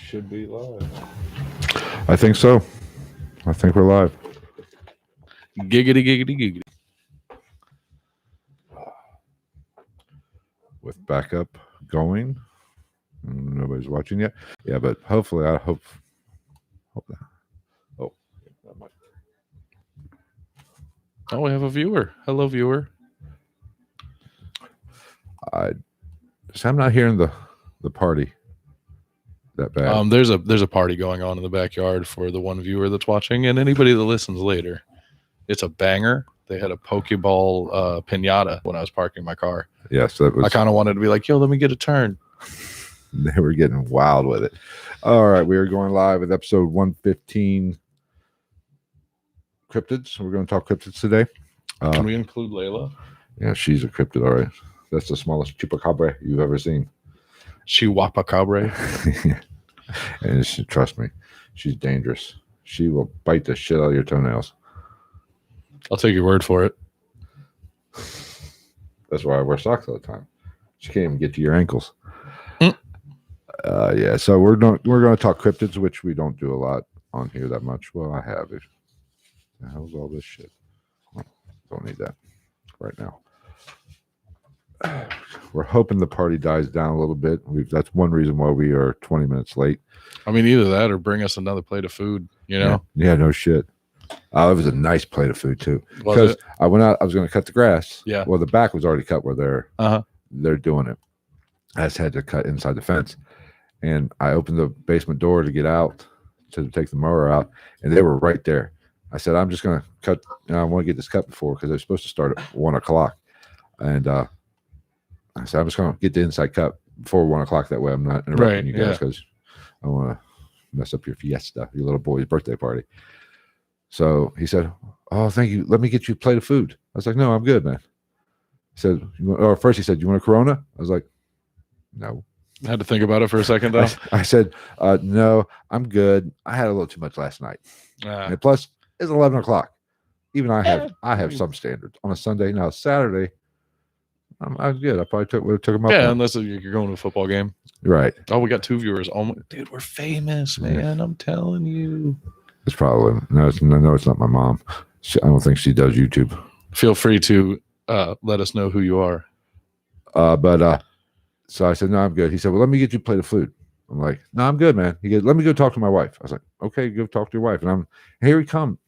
should be live. I think so. I think we're live. Giggity, giggity, giggity. With backup going. Nobody's watching yet. Yeah, but hopefully, I hope that. Oh, that might. Oh, we have a viewer. Hello, viewer. I'm not hearing the party that bad. There's a party going on in the backyard for the one viewer that's watching, and anybody that listens later. It's a banger. They had a Pokeball pinata when I was parking my car. Yes, that was. I kind of wanted to be like, yo, let me get a turn. They were getting wild with it. All right, we are going live with episode 115. Cryptids. We're going to talk cryptids today. Can we include Layla? Yeah, she's a cryptid. All right, that's the smallest chupacabra you've ever seen. Chihuahua. And trust me, she's dangerous. She will bite the shit out of your toenails. I'll take your word for it. That's why I wear socks all the time. She can't even get to your ankles. Yeah, so we're going to talk cryptids, which we don't do a lot on here that much. Well, I have it. The hell's all this shit? Don't need that right now. We're hoping the party dies down a little bit. That's one reason why we are 20 minutes late. I mean, either that or bring us another plate of food, you know? Yeah, no shit. It was a nice plate of food, too. Was because it? I went out, I was going to cut the grass. Yeah. Well, the back was already cut where they're doing it. I just had to cut inside the fence. And I opened the basement door to get out, to take the mower out, and they were right there. I said, I'm just going to cut, I want to get this cut before, because they're supposed to start at 1 o'clock. And I said, I'm just going to get the inside cut before 1 o'clock. That way I'm not interrupting you guys, because I don't want to mess up your fiesta, your little boy's birthday party. So he said, oh, thank you. Let me get you a plate of food. I was like, no, I'm good, man. He said, first he said, you want a Corona? I was like, no. I had to think about it for a second, though. I said, no, I'm good. I had a little too much last night. And plus, it's 11 o'clock. Even I have some standards. On a Sunday, now Saturday, I was good. I probably would have took them up. Yeah, unless you're going to a football game. Right. Oh, we got 2 viewers. Oh, dude, we're famous, man. Yeah. I'm telling you. It's probably, no, it's not my mom. I don't think she does YouTube. Feel free to let us know who you are. So I said, no, I'm good. He said, well, let me get you a plate of food. I'm like, no, I'm good, man. He goes, let me go talk to my wife. I was like, okay, go talk to your wife. And here he come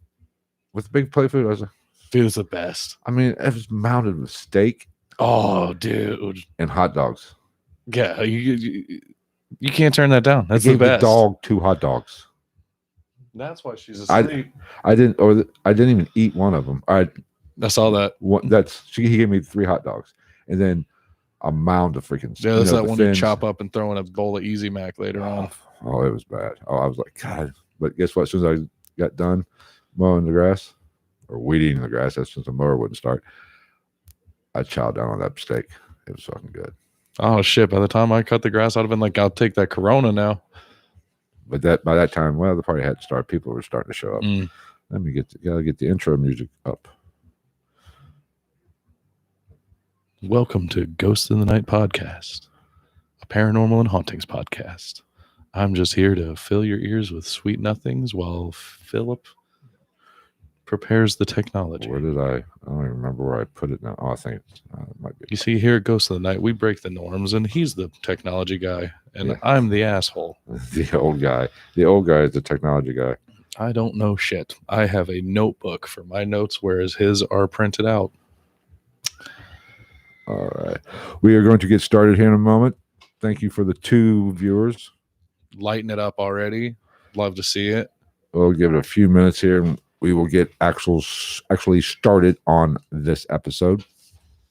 with a big plate of food. I was like, dude, it's the best. I mean, it was mounted with steak. Oh, dude. And hot dogs. Yeah, you can't turn that down. That's the best. The dog 2 hot dogs. That's why she's asleep. I didn't even eat one of them. I saw that. He gave me 3 hot dogs, and then a mound of freaking. Yeah, that's that one you chop up and throw in a bowl of Easy Mac later on. Oh, it was bad. Oh, I was like, God. But guess what? As soon as I got done mowing the grass or weeding the grass, that's since the mower wouldn't start, I chowed down on that steak. It was fucking good. Oh shit! By the time I cut the grass, I'd have been like, I'll take that Corona now. But by that time, well, the party had to start. People were starting to show up. Let me gotta get the intro music up. Welcome to Ghost in the Night podcast, a paranormal and hauntings podcast. I'm just here to fill your ears with sweet nothings while Philip prepares the technology. Where did I don't even remember where I put it now. Oh, I think it might be. You see, here at Ghost of the Night, we break the norms, and he's the technology guy, and I'm the asshole. The old guy. The old guy is the technology guy. I don't know shit. I have a notebook for my notes, whereas his are printed out. All right. We are going to get started here in a moment. Thank you for the 2 viewers. Lighten it up already. Love to see it. We'll give it a few minutes here, and we will get actually started on this episode.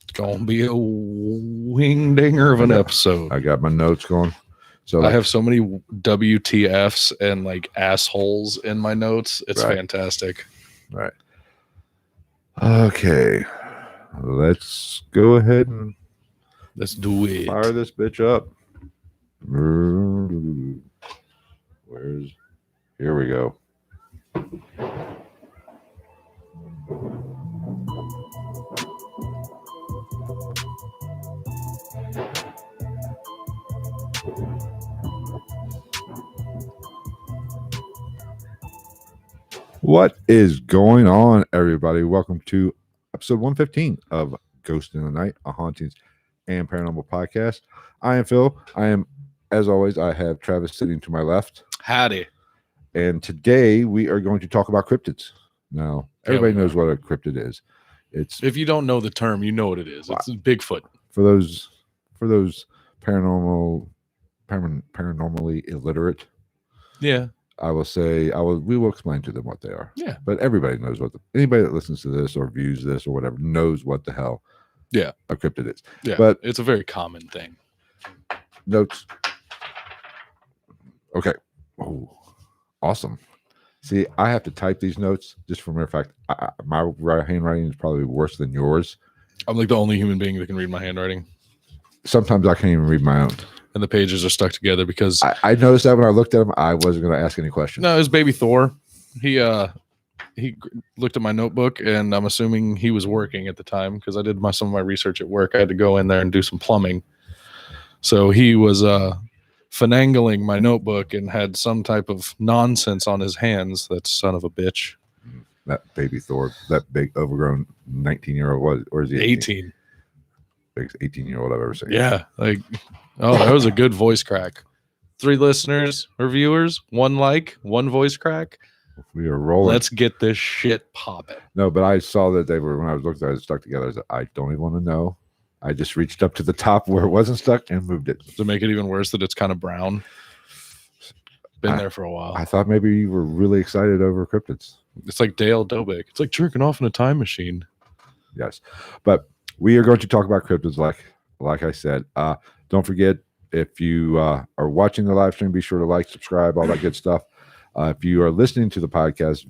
It's going to be a wing-dinger of an episode. I got my notes going. So I have so many WTFs and like assholes in my notes. It's fantastic. Right. Okay. Let's go ahead and let's do it. Fire this bitch up. Here we go. What is going on, everybody? Welcome to episode 115 of Ghost in the Night, a hauntings and paranormal podcast. I am Phil. As always, I have Travis sitting to my left. Howdy. And today we are going to talk about cryptids. Now, everybody knows what a cryptid is. If you don't know the term, you know what it is. It's Bigfoot. For those paranormally illiterate. Yeah. We will explain to them what they are. Yeah. But everybody knows anybody that listens to this or views this or whatever knows what the hell a cryptid is. Yeah. But it's a very common thing. Notes. Okay. Oh, awesome. See, I have to type these notes just for mere fact. My handwriting is probably worse than yours. I'm like the only human being that can read my handwriting. Sometimes I can't even read my own. And the pages are stuck together because I noticed that when I looked at them, I wasn't going to ask any questions. No, it was baby Thor. He looked at my notebook, and I'm assuming he was working at the time because I did some of my research at work. I had to go in there and do some plumbing. So he was finagling my notebook and had some type of nonsense on his hands. That son of a bitch. That baby Thor, that big overgrown 19-year-old, or is he 18? Biggest 18-year-old I've ever seen. Yeah, that was a good voice crack. 3 listeners or viewers, 1 like, 1 voice crack. We are rolling. Let's get this shit popping. No, but I saw that when I was looking at it, stuck together. I said, I don't even want to know. I just reached up to the top where it wasn't stuck and moved it. To make it even worse that it's kind of brown. Been there for a while. I thought maybe you were really excited over cryptids. It's like Dale Dobick. It's like jerking off in a time machine. Yes. But we are going to talk about cryptids like I said. Don't forget, if you are watching the live stream, be sure to like, subscribe, all that good stuff. If you are listening to the podcast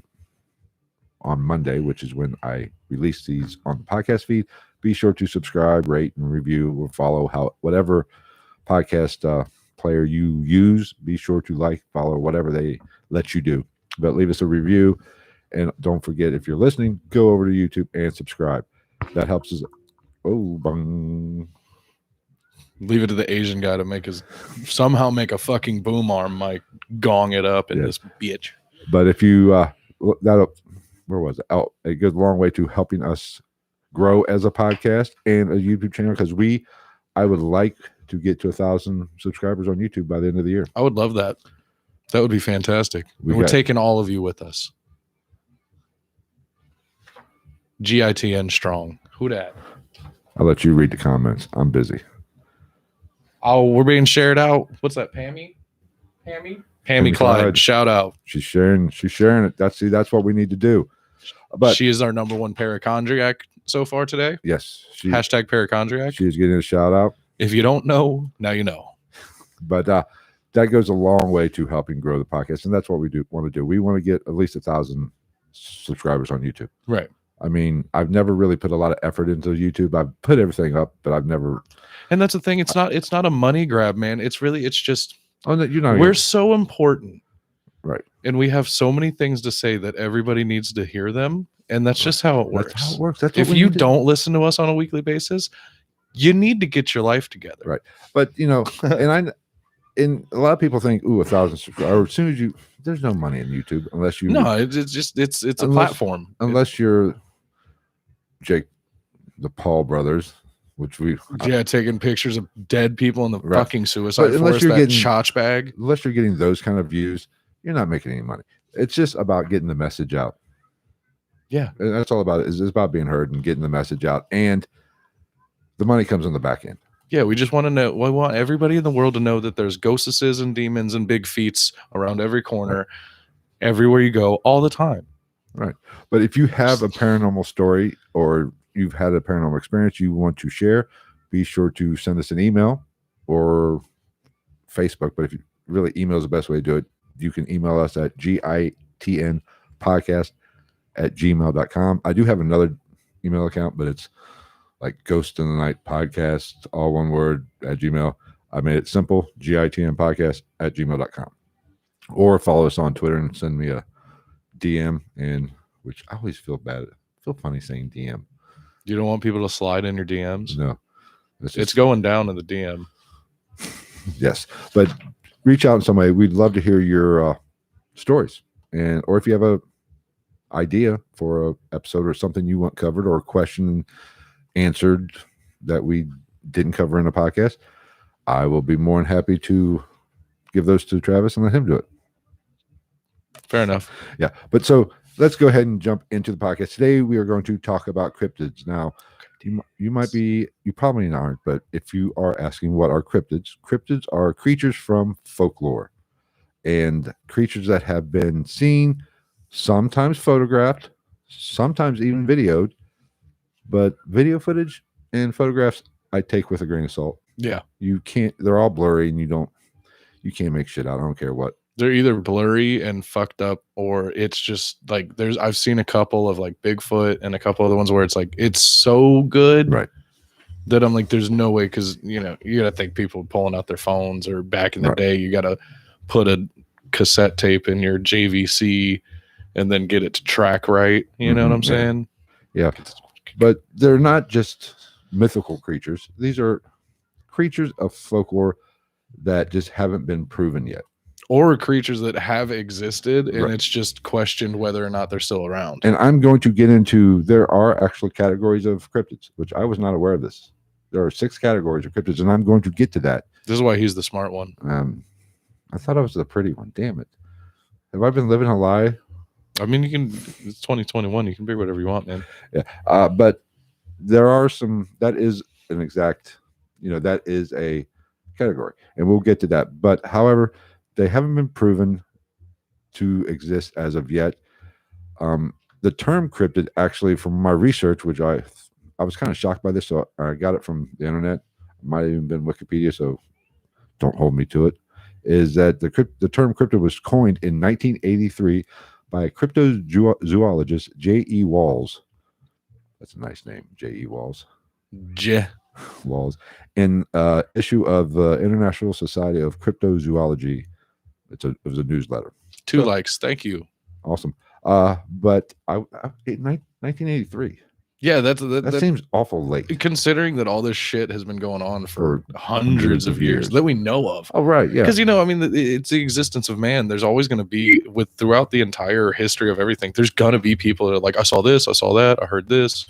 on Monday, which is when I release these on the podcast feed, be sure to subscribe, rate, and review, or follow whatever podcast player you use. Be sure to follow, whatever they let you do. But leave us a review. And don't forget, if you're listening, go over to YouTube and subscribe. That helps us. Oh, bung. Leave it to the Asian guy to somehow make a fucking boom arm mic, gong it up in this bitch. But if you, where was it? Oh, a good long way to helping us grow as a podcast and a YouTube channel, because I would like to get to 1,000 subscribers on YouTube by the end of the year. I would love that. That would be fantastic. We're taking all of you with us. GITN strong. Who dat? I'll let you read the comments. I'm busy. Oh, we're being shared out. What's that, Pammy Clyde. Shout out. She's sharing it. That's what we need to do. But she is our number 1 paracondrac so far today. Yes. Hashtag paracondrac. She is getting a shout out. If you don't know, now you know. But that goes a long way to helping grow the podcast, and that's what we want to do. We want to get at least 1,000 subscribers on YouTube. Right. I mean, I've never really put a lot of effort into YouTube. I've put everything up, but I've never. And that's the thing. It's not a money grab, man. It's just. Oh, no, we're so important, right? And we have so many things to say that everybody needs to hear them, and that's just how it works. That's how it works. If you don't listen to us on a weekly basis, you need to get your life together, right? But and a lot of people think, 1,000 subscribers. Or as soon as there's no money in YouTube unless you. No, it's a platform. Unless you're Jake, the Paul brothers, which taking pictures of dead people in the fucking suicide forest. That chotch bag. Unless you're getting those kind of views, you're not making any money. It's just about getting the message out. Yeah, and that's all about it. It's about being heard and getting the message out, and the money comes on the back end. Yeah, we just want to know. We want everybody in the world to know that there's ghostesses and demons and big feats around every corner, everywhere you go, all the time. Right. But if you have a paranormal story or you've had a paranormal experience you want to share, be sure to send us an email or Facebook. But if you really, email is the best way to do it. You can email us at gitnpodcast@gmail.com. I do have another email account, but it's like Ghost in the Night Podcast, all one word, @gmail. I made it simple, gitnpodcast@gmail.com. Or follow us on Twitter and send me a DM, which I always feel funny saying DM. You don't want people to slide in your DMs? No. It's going down in the DM. Yes. But reach out in some way. We'd love to hear your stories. Or if you have idea for a episode or something you want covered or a question answered that we didn't cover in a podcast, I will be more than happy to give those to Travis and let him do it. Fair enough. Yeah. But so let's go ahead and jump into the podcast. Today we are going to talk about cryptids. Now, you probably aren't, but if you are asking what are cryptids are creatures from folklore and creatures that have been seen, sometimes photographed, sometimes even videoed, but video footage and photographs I take with a grain of salt. Yeah. They're all blurry and you can't make shit out. I don't care what. They're either blurry and fucked up, or it's just like I've seen a couple of like Bigfoot and a couple other ones where it's like it's so good, right, that I'm like, there's no way, because you gotta think people pulling out their phones, or back in the day you gotta put a cassette tape in your JVC and then get it to track right. You know what I'm saying? Yeah. But they're not just mythical creatures. These are creatures of folklore that just haven't been proven yet. Or creatures that have existed, and it's just questioned whether or not they're still around. And I'm going to get into, there are actual categories of cryptids, which I was not aware of this. There are 6 categories of cryptids, and I'm going to get to that. This is why he's the smart one. I thought I was the pretty one. Damn it. Have I been living a lie? I mean, it's 2021. You can be whatever you want, man. Yeah. But there are some, that is an exact, that is a category, and we'll get to that. But however, they haven't been proven to exist as of yet. The term cryptid, actually, from my research, which I was kind of shocked by this, so I got it from the internet. It might have even been Wikipedia, so don't hold me to it. Is that the term cryptid was coined in 1983 by cryptozoologist J.E. Walls. That's a nice name, J.E. Walls. Walls. In issue of the International Society of Cryptozoology. It was a newsletter. 2 likes. Thank you. Awesome. But in 1983. Yeah, that seems awful late. Considering that all this shit has been going on for hundreds of years that we know of. Oh, right. Yeah. Because, I mean, it's the existence of man. There's always going to be, throughout the entire history of everything, there's going to be people that are like, I saw this, I saw that, I heard this.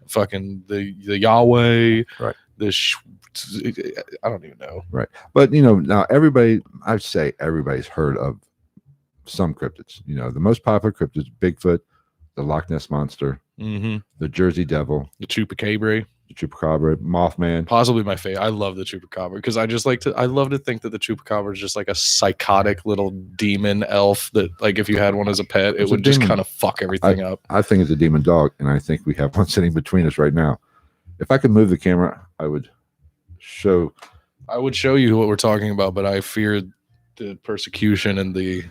Fucking the Yahweh. Right. I don't even know. Right. But, now I'd say everybody's heard of some cryptids. The most popular cryptids, Bigfoot, the Loch Ness Monster, the Jersey Devil, the Chupacabra, Mothman. Possibly my favorite. I love the Chupacabra because I love to think that the Chupacabra is just like a psychotic little demon elf that, like, if you had one as a pet, it would just kind of fuck everything up. I think it's a demon dog, and I think we have one sitting between us right now. If I could move the camera, I would show you what we're talking about, but I fear the persecution and the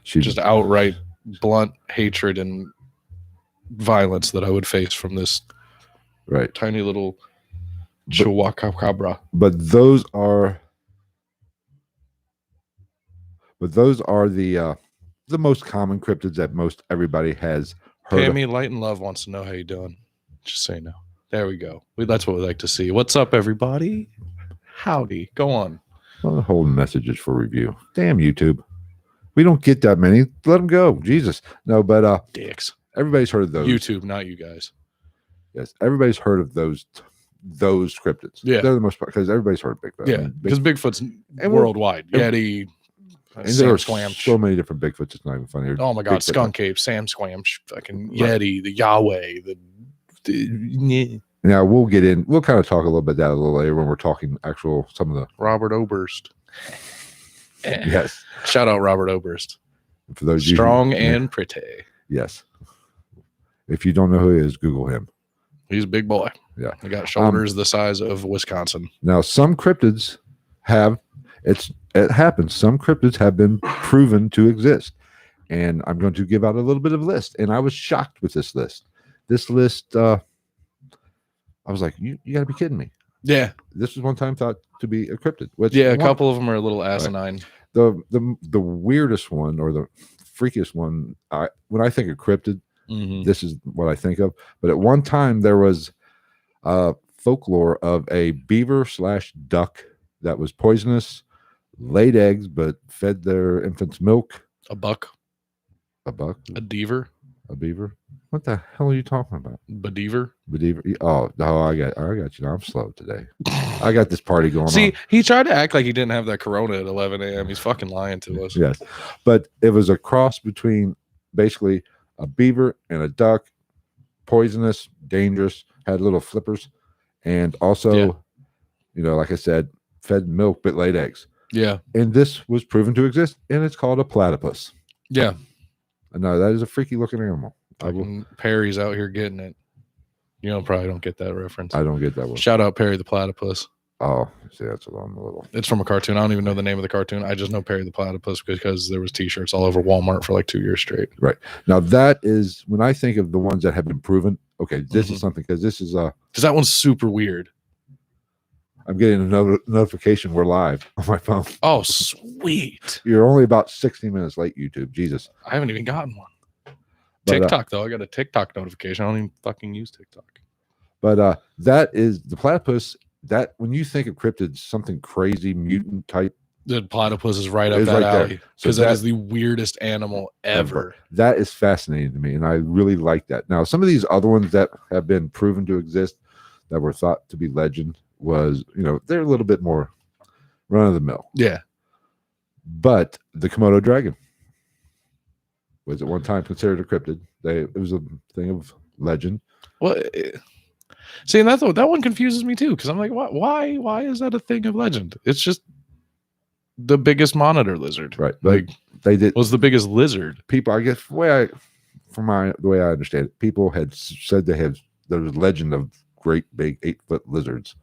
just outright blunt hatred and violence that I would face from this tiny little Chupacabra. But those are the most common cryptids that most everybody has heard Pammy of. Light and Love wants to know how you doing. Just say no. There we go. That's what we like to see. What's up, everybody? Howdy. Go on. Well, holding messages for review. Damn YouTube. We don't get that many. Let them go. Jesus. No, but dicks. Everybody's heard of those. YouTube, not you guys. Yes, everybody's heard of those cryptids. Yeah, they're the most, because everybody's heard of Bigfoot. Yeah, because Bigfoot's worldwide. Yeti. And there are so many different Bigfoots. It's not even funny. Oh my God, Skunk Ape, Sam Squamch, fucking Yeti, the Yahweh, Now we'll get in. We'll kind of talk a little bit that a little later when we're talking some of the Robert Oberst. Yes. Shout out Robert Oberst. For those strong and pretty. Yes. If you don't know who he is, Google him. He's a big boy. Yeah. He got shoulders the size of Wisconsin. Now, some cryptids it happens. Some cryptids have been proven to exist. And I'm going to give out a little bit of a list. And I was shocked with this list. This list, I was like, you got to be kidding me. Yeah. This was one time thought to be a cryptid. A couple of them are a little asinine. Right. The weirdest one, or the freakiest one, when I think of cryptid, this is what I think of. But at one time, there was folklore of a beaver/duck that was poisonous, laid eggs, but fed their infants milk. A buck. A buck? A deaver. A beaver? What the hell are you talking about? Bedeaver? Beaver? Oh, no, I got you. I'm slow today. I got this party going on. See, he tried to act like he didn't have that corona at 11 a.m. He's fucking lying to us. Yes. But it was a cross between basically a beaver and a duck, poisonous, dangerous, had little flippers, and also, like I said, fed milk but laid eggs. Yeah. And this was proven to exist, and it's called a platypus. Yeah. No, that is a freaky looking animal. Perry's out here getting it. You probably don't get that reference. I don't get that one. Shout out Perry the Platypus. Oh, see, that's a little. It's from a cartoon. I don't even know the name of the cartoon. I just know Perry the Platypus because there was T-shirts all over Walmart for like 2 years straight. Right. Now that is when I think of the ones that have been proven. Okay, this is something because this is because that one's super weird. I'm getting another notification. We're live on my phone. Oh, sweet. You're only about 60 minutes late, YouTube. Jesus. I haven't even gotten one. But, TikTok, though. I got a TikTok notification. I don't even fucking use TikTok. But that is the platypus. That when you think of cryptids, something crazy mutant type. The platypus is right up that alley because that is the weirdest animal ever. That is fascinating to me, and I really like that. Now, some of these other ones that have been proven to exist that were thought to be legend was, they're a little bit more run of the mill. Yeah. But the Komodo dragon was at one time considered a cryptid. It was a thing of legend. Well, see, and that one confuses me too, because I'm like, why is that a thing of legend? It's just the biggest monitor lizard, right? Like was the biggest lizard. People, I guess, the way I understand it, people had said there was legend of great big 8-foot lizards,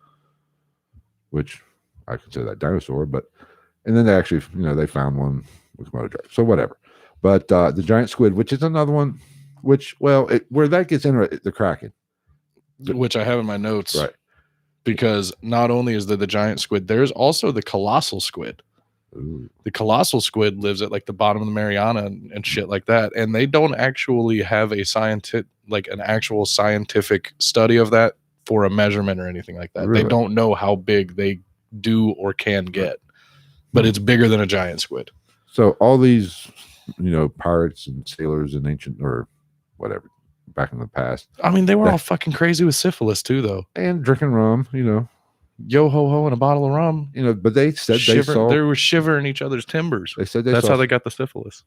which I consider that dinosaur, and then they actually, they found one with Komodo dragon. So whatever. But the giant squid, which is another one, where that gets into the Kraken, which I have in my notes, right? Because not only is there the giant squid, there's also the colossal squid. Ooh. The colossal squid lives at like the bottom of the Mariana and shit like that, and they don't actually have an actual scientific study of that for a measurement or anything like that. Really? They don't know how big they do or can get, but it's bigger than a giant squid. So all these, pirates and sailors and ancient or whatever back in the past. I mean, they were all fucking crazy with syphilis too, though, and drinking rum. Yo ho ho and a bottle of rum. But they said they were shivering each other's timbers. They said that's how they got the syphilis.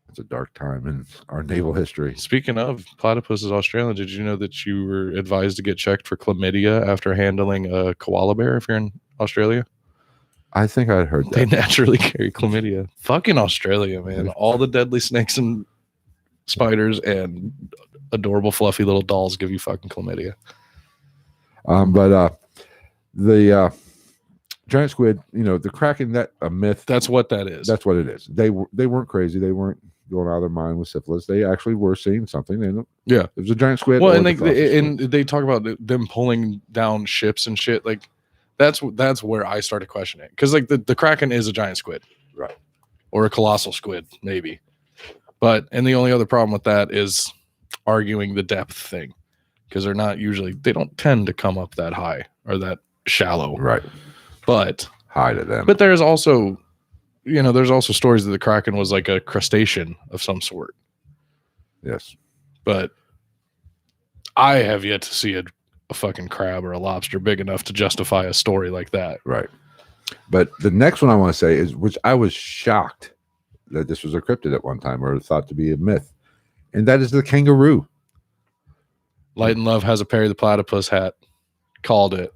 It's a dark time in our naval history. Speaking of, platypus is Australian. Did you know that you were advised to get checked for chlamydia after handling a koala bear if you're in Australia? I think I'd heard that. They naturally carry chlamydia. Fucking Australia, man. All the deadly snakes and spiders and adorable fluffy little dolls give you fucking chlamydia. But the giant squid, the Kraken, that a myth. That's what that is. That's what it is. They weren't crazy. They weren't going out of their mind with syphilis. They actually were seeing something. It was a giant squid. Well, and they talk about them pulling down ships and shit. Like that's where I started questioning it, because like the Kraken is a giant squid, right? Or a colossal squid, maybe. And the only other problem with that is arguing the depth thing, because they don't tend to come up that high or that shallow, right? But high to them. But there's also stories that the Kraken was like a crustacean of some sort. Yes. But I have yet to see a fucking crab or a lobster big enough to justify a story like that. Right. But the next one I want to say is, which I was shocked that this was a cryptid at one time, or thought to be a myth, and that is the kangaroo. Light and Love has a Perry the Platypus hat. Called it.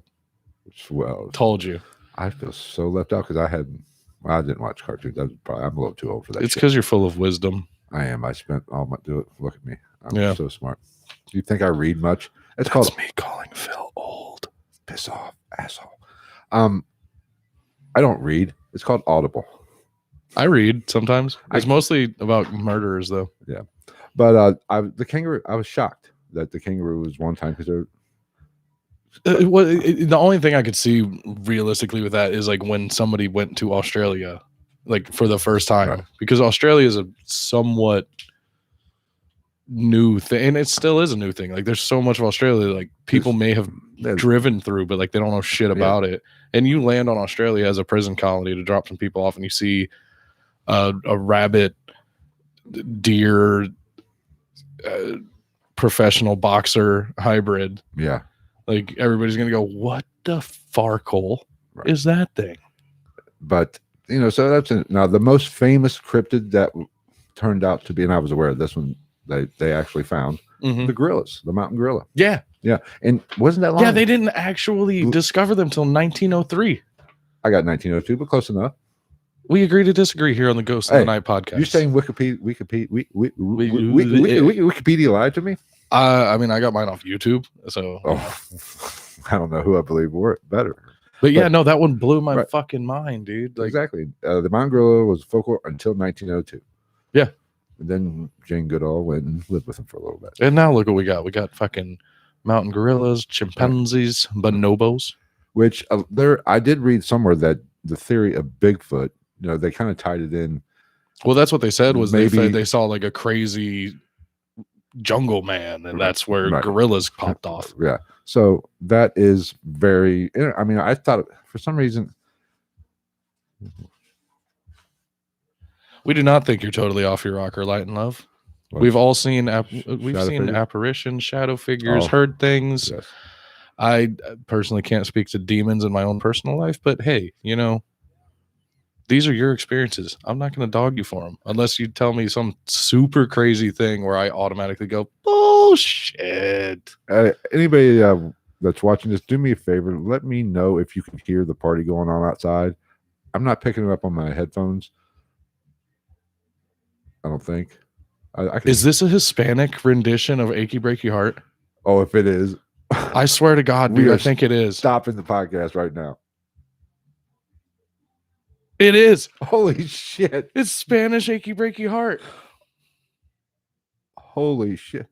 Well, told you. I feel so left out because I didn't watch cartoons. I'm a little too old for that. It's because you're full of wisdom. I am. I spent all my look at me. I'm so smart. Do you think I read much? That's called me calling Phil old. Piss off, asshole. I don't read. It's called Audible. I read sometimes. It's mostly about murderers, though. Yeah, but the kangaroo. I was shocked that the kangaroo was one time because the only thing I could see realistically with that is like when somebody went to Australia, like for the first time, right? Because Australia is a somewhat new thing, and it still is a new thing. Like there's so much of Australia, like people may have driven through, but like they don't know shit about it. And you land on Australia as a prison colony to drop some people off, and you see a rabbit deer professional boxer hybrid. Yeah. Like everybody's going to go, what the farkle is that thing? But, so that's now the most famous cryptid that turned out to be, and I was aware of this one, they actually found the gorillas, the mountain gorilla. Yeah. Yeah. And wasn't that long? Yeah, they didn't actually discover them till 1903. I got 1902, but close enough. We agree to disagree here on the Ghost of the Night podcast. You're saying Wikipedia lied to me? I mean, I got mine off YouTube, so I don't know who I believe better. But no, that one blew my fucking mind, dude. Like, exactly. The mountain gorilla was focal until 1902. Yeah. And then Jane Goodall went and lived with him for a little bit. And now look what we got. We got fucking mountain gorillas, chimpanzees, bonobos. Which I did read somewhere that the theory of Bigfoot, they kind of tied it in. Well, that's what they said was they saw like a crazy jungle man, and that's where gorillas popped off. Yeah. So that is very, I mean, I thought for some reason. We do not think you're totally off your rocker, Light and Love. We've all seen apparitions, shadow figures, heard things. Yes. I personally can't speak to demons in my own personal life, but hey, these are your experiences. I'm not going to dog you for them unless you tell me some super crazy thing where I automatically go, bullshit. Anybody that's watching this, do me a favor. Let me know if you can hear the party going on outside. I'm not picking it up on my headphones. I don't think. Is this a Hispanic rendition of Achy Breaky Heart? Oh, if it is. I swear to God, dude, I think it is. Stopping the podcast right now. It is. Holy shit. It's Spanish Achy Breaky Heart. Holy shit.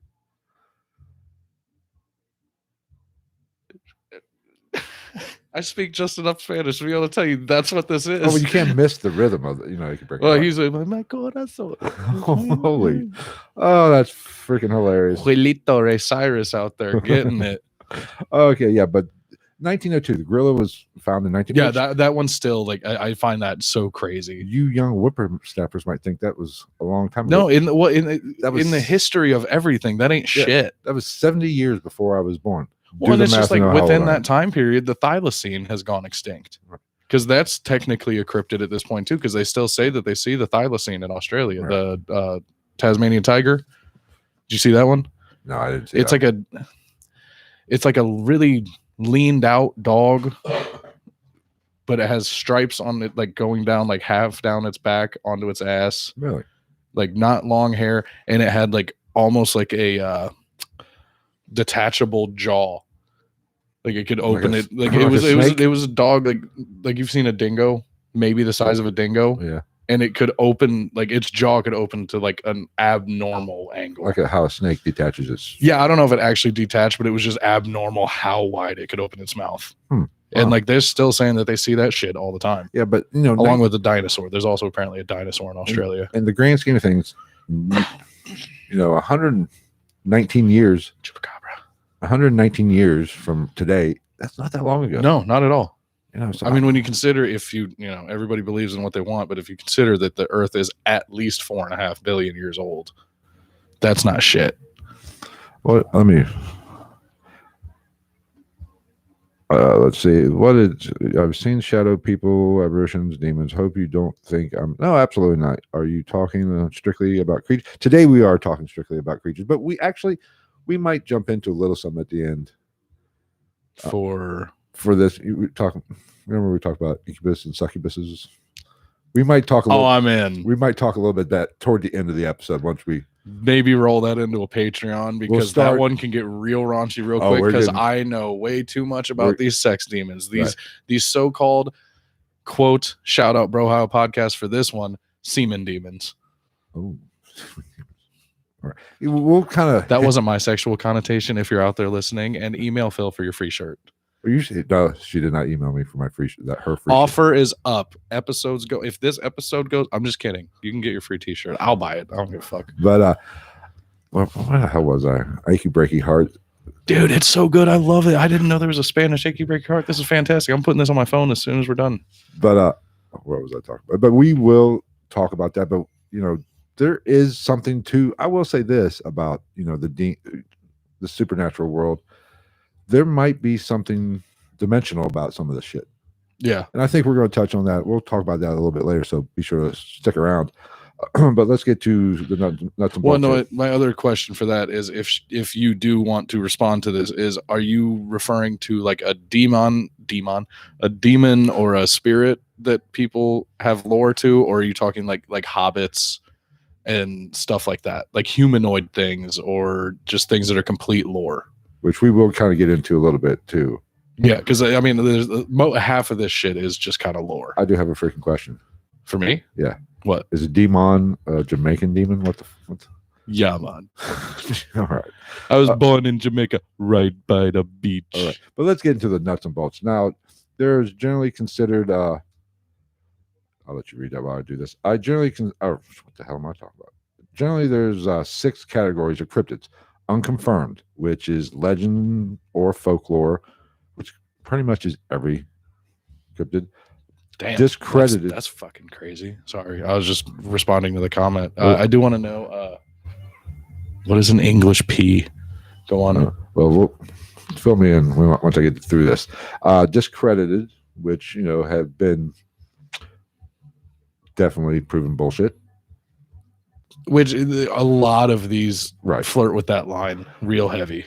I speak just enough Spanish to be able to tell you that's what this is. Oh, but you can't miss the rhythm of it. You can break it. He's like, my corazón. Holy. Oh, that's freaking hilarious. Juelito Ray Cyrus out there getting it. Okay, yeah, but 1902, the gorilla was found in 1902. Yeah, that one's still like I find that so crazy. You young whippersnappers might think that was a long time ago. No, in the history of everything, that ain't shit. That was 70 years before I was born. Well, and it's just like within that time period, the thylacine has gone extinct. Because that's technically a cryptid at this point too, because they still say that they see the thylacine in Australia, the Tasmanian tiger. Did you see that one? No, I didn't see that. It's like a really leaned out dog, but it has stripes on it, like going down like half down its back onto its ass. Really? Like not long hair, and it had like almost like a detachable jaw. Like it could open it. Like it was a dog like you've seen a dingo, maybe the size of a dingo. Yeah. And it could open, like its jaw could open to like an abnormal angle. Like how a snake detaches its. Yeah, I don't know if it actually detached, but it was just abnormal how wide it could open its mouth. And like they're still saying that they see that shit all the time. Yeah, but along with the dinosaur. There's also apparently a dinosaur in Australia. In the grand scheme of things, 119 years. Chupacabra. 119 years from today, that's not that long ago. No, not at all. So I mean, when you consider, if everybody believes in what they want, but if you consider that the Earth is at least 4.5 billion years old, that's not shit. Well, let me. Let's see. I've seen shadow people, apparitions, demons. Hope you don't think I'm. No, absolutely not. Are you talking strictly about creatures? Today we are talking strictly about creatures, but we might jump into a little something at the end. For this, remember we talked about incubus and succubuses. We might talk a little. I'm in. We might talk a little bit that toward the end of the episode once we maybe roll that into a Patreon, because that one can get real raunchy real quick, because I know way too much about these sex demons. These so-called quote shout out Brohow podcast for this one, semen demons. Oh. We'll kind of. That wasn't my sexual connotation. If you're out there listening, and email Phil for your free shirt. No, she did not email me for my free shirt. Her free offer is up. Episodes go. If this episode goes, I'm just kidding. You can get your free T-shirt. I'll buy it. I don't give a fuck. But what the hell was I? Achy Breaky Heart. Dude, it's so good. I love it. I didn't know there was a Spanish Achy Breaky Heart. This is fantastic. I'm putting this on my phone as soon as we're done. But what was I talking about? But we will talk about that. But there is something to. I will say this about the supernatural world. There might be something dimensional about some of this shit. Yeah. And I think we're going to touch on that. We'll talk about that a little bit later, so be sure to stick around. But let's get to the nuts and bolts. Well, no, my other question for that is if you do want to respond to this, are you referring to like a demon or a spirit that people have lore to, or are you talking like hobbits and stuff like that, like humanoid things, or just things that are complete lore? Which we will kind of get into a little bit too. Yeah, because I mean, there's half of this shit is just kind of lore. I do have a freaking question for me. Yeah. What is a demon? A Jamaican demon? What? Yeah, man. All right. I was born in Jamaica, right by the beach. All right, but let's get into the nuts and bolts now. There's generally considered. I'll let you read that while I do this. I generally what the hell am I talking about? Generally, there's 6 categories of cryptids. Unconfirmed, which is legend or folklore, which pretty much is every cryptid. Damn, discredited. That's fucking crazy. Sorry, I was just responding to the comment. I do want to know what is an English P? Go on. We'll fill me in once I get through this. Discredited, which have been definitely proven bullshit. Which a lot of these right flirt with that line real heavy.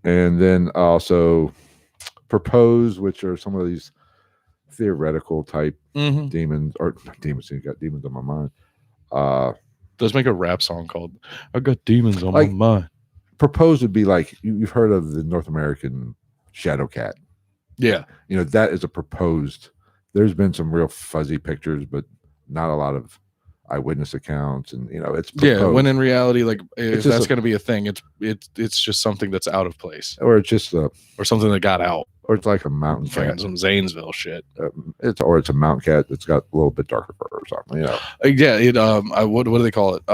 And then also propose, which are some of these theoretical type demons, or not demons. You got demons on my mind. Let's make a rap song called "I Got Demons on My Mind." Propose would be like you've heard of the North American shadow cat. Yeah, that is a proposed. There's been some real fuzzy pictures, but not a lot of eyewitness accounts, and it's proposed. Yeah. When in reality, like if that's going to be a thing, it's just something that's out of place, or it's just or something that got out. Or it's like a mountain cat. Some Zanesville shit. It's a mountain cat that's got a little bit darker fur or something. Yeah. What do they call it?